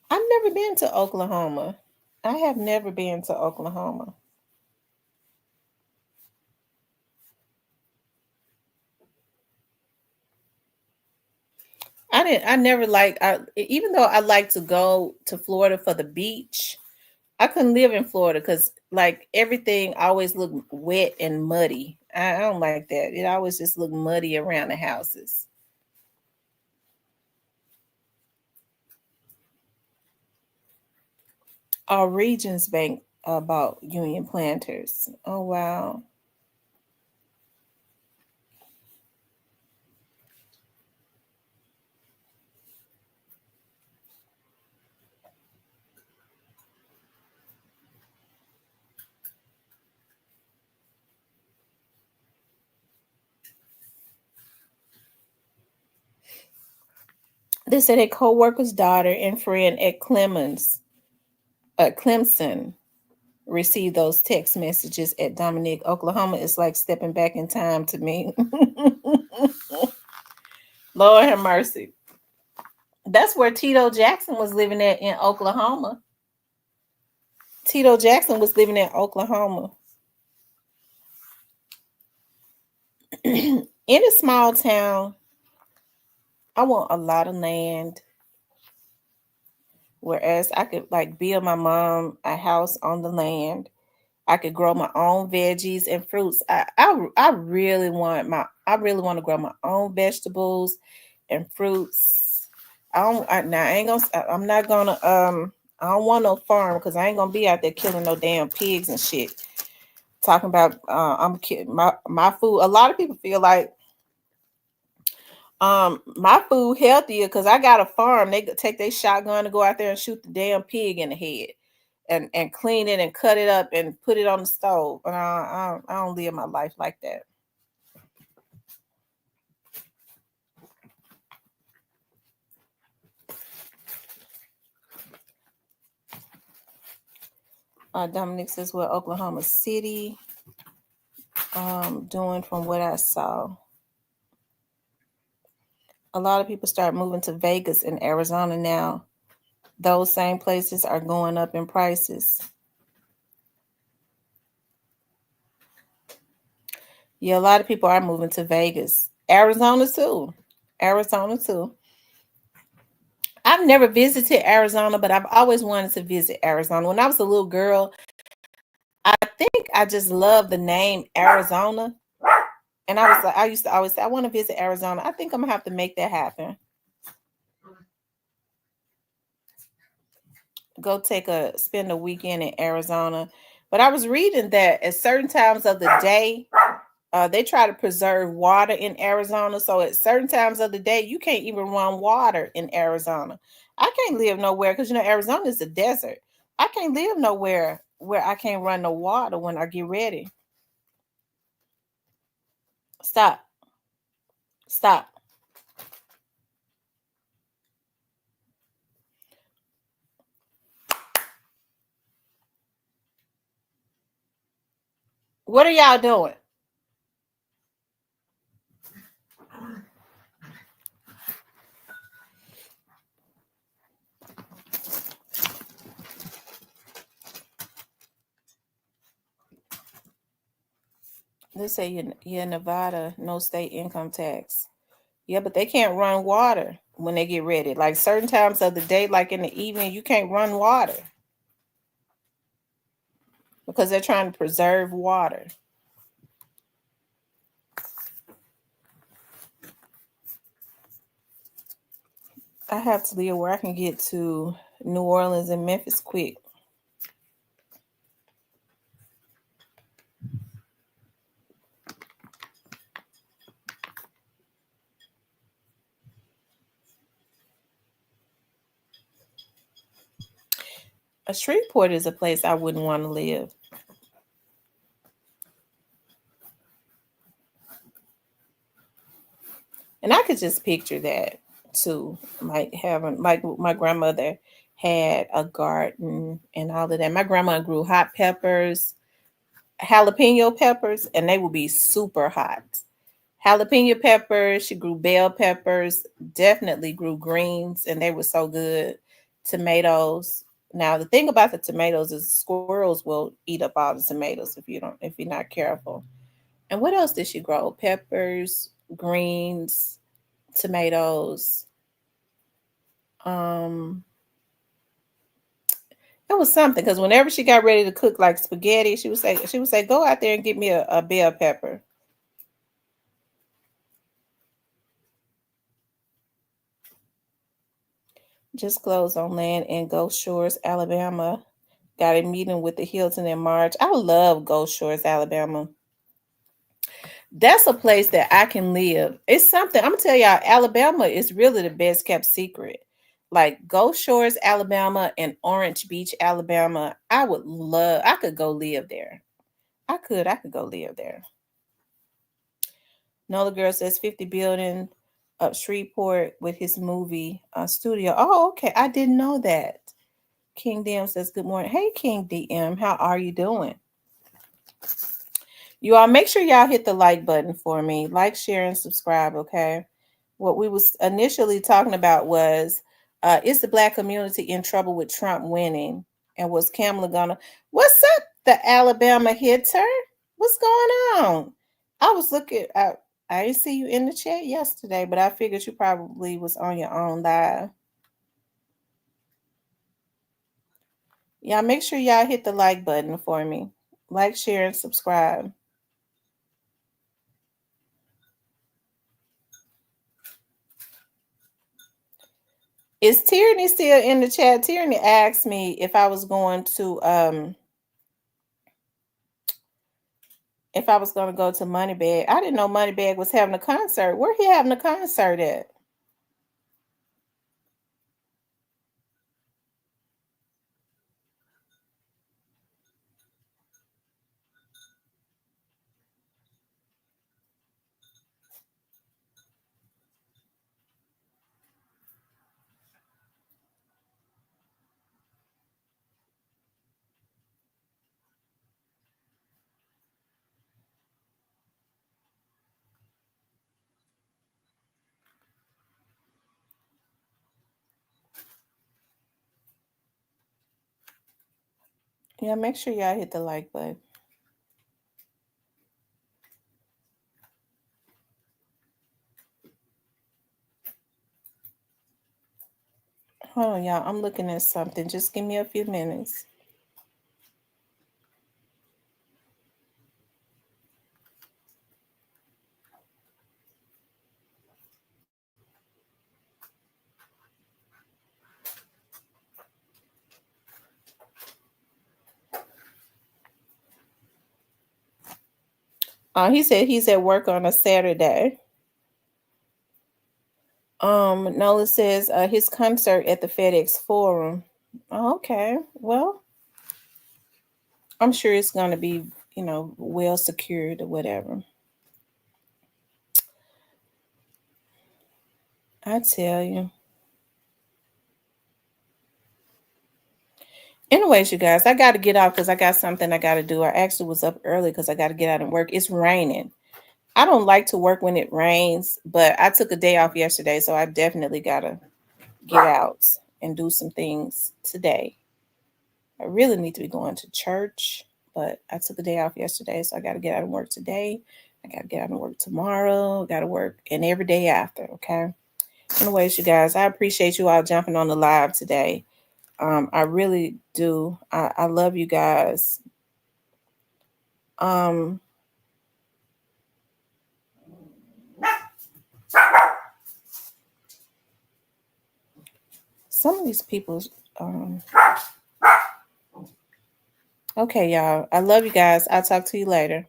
I've never been to Oklahoma. I have never been to Oklahoma. I never like even though I like to go to Florida for the beach, I couldn't live in Florida because like everything always looked wet and muddy. I don't like that. It always just looked muddy around the houses. Our Regions Bank bought Union Planters. Oh wow. They said a co-worker's daughter and friend Clemson received those text messages at Dominic, Oklahoma. It's like stepping back in time to me. Lord have mercy. That's where Tito Jackson was living at in Oklahoma. Tito Jackson was living in Oklahoma. In a small town, I want a lot of land. Whereas I could like build my mom a house on the land. I could grow my own veggies and fruits. I really want to grow my own vegetables and fruits. I'm not gonna I don't want no farm because I ain't gonna be out there killing no damn pigs and shit. Talking about I'm kidding my food. A lot of people feel like my food healthier because I got a farm. They take their shotgun to go out there and shoot the damn pig in the head and clean it and cut it up and put it on the stove. But I don't live my life like that. Dominic says, well, Oklahoma City doing from what I saw. A lot of people start moving to Vegas and Arizona now. Those same places are going up in prices. Yeah, a lot of people are moving to Vegas. Arizona too. I've never visited Arizona, but I've always wanted to visit Arizona. When I was a little girl, I think I just loved the name Arizona. And I used to always say, I want to visit Arizona. I think I'm gonna have to make that happen. Go spend a weekend in Arizona. But I was reading that at certain times of the day, they try to preserve water in Arizona. So at certain times of the day, you can't even run water in Arizona. I can't live nowhere because Arizona is a desert. I can't live nowhere where I can't run no water when I get ready. Stop. What are y'all doing? They say Nevada, no state income tax. Yeah, but they can't run water when they get ready. Like certain times of the day, like in the evening, you can't run water because they're trying to preserve water. I have to live where I can get to New Orleans and Memphis quick. A Shreveport is a place I wouldn't want to live. And I could just picture that too, like having like my grandmother had a garden and all of that. My grandma grew hot peppers, jalapeno peppers, and they would be super hot. Jalapeno peppers, she grew bell peppers, definitely grew greens, and they were so good tomatoes. Now the thing about the tomatoes is squirrels will eat up all the tomatoes if you're not careful. And what else did she grow? Peppers, greens, tomatoes. Um, it was something because whenever she got ready to cook like spaghetti, she would say, go out there and get me a bell pepper. Just closed on land in Gulf Shores, Alabama. Got a meeting with the Hilton in March. I love Gulf Shores, Alabama. That's a place that I can live. It's something I'm gonna tell y'all. Alabama is really the best kept secret. Like Gulf Shores, Alabama, and Orange Beach, Alabama. I could go live there. I could go live there. Nola Girl says 50 building up Shreveport with his movie studio. Oh, okay. I didn't know that. King DM says good morning. Hey, King DM, how are you doing? You all make sure y'all hit the like button for me. Like, share, and subscribe, okay? What we was initially talking about was, is the Black community in trouble with Trump winning? And was Kamala gonna... What's up, the Alabama hitter? What's going on? I was looking... I didn't see you in the chat yesterday, but I figured you probably was on your own live. Y'all make sure y'all hit the like button for me. Like, share, and subscribe. Is Tierney still in the chat? Tierney asked me if I was going to go to Moneybag. I didn't know Moneybag was having a concert. Where he having a concert at? Yeah, make sure y'all hit the like button. Hold on, y'all. I'm looking at something. Just give me a few minutes. He said he's at work on a Saturday. Nola says his concert at the FedEx Forum. Oh, okay. Well, I'm sure it's going to be, well secured or whatever. I tell you. Anyways, you guys, I got to get off because I got something I got to do. I actually was up early because I got to get out and work. It's raining. I don't like to work when it rains, but I took a day off yesterday, so I definitely got to get out and do some things today. I really need to be going to church, but I took a day off yesterday, so I got to get out and work today. I got to get out and work tomorrow. Got to work and every day after, okay? Anyways, you guys, I appreciate you all jumping on the live today. I really do. I love you guys. Some of these people. Okay, y'all. I love you guys. I'll talk to you later.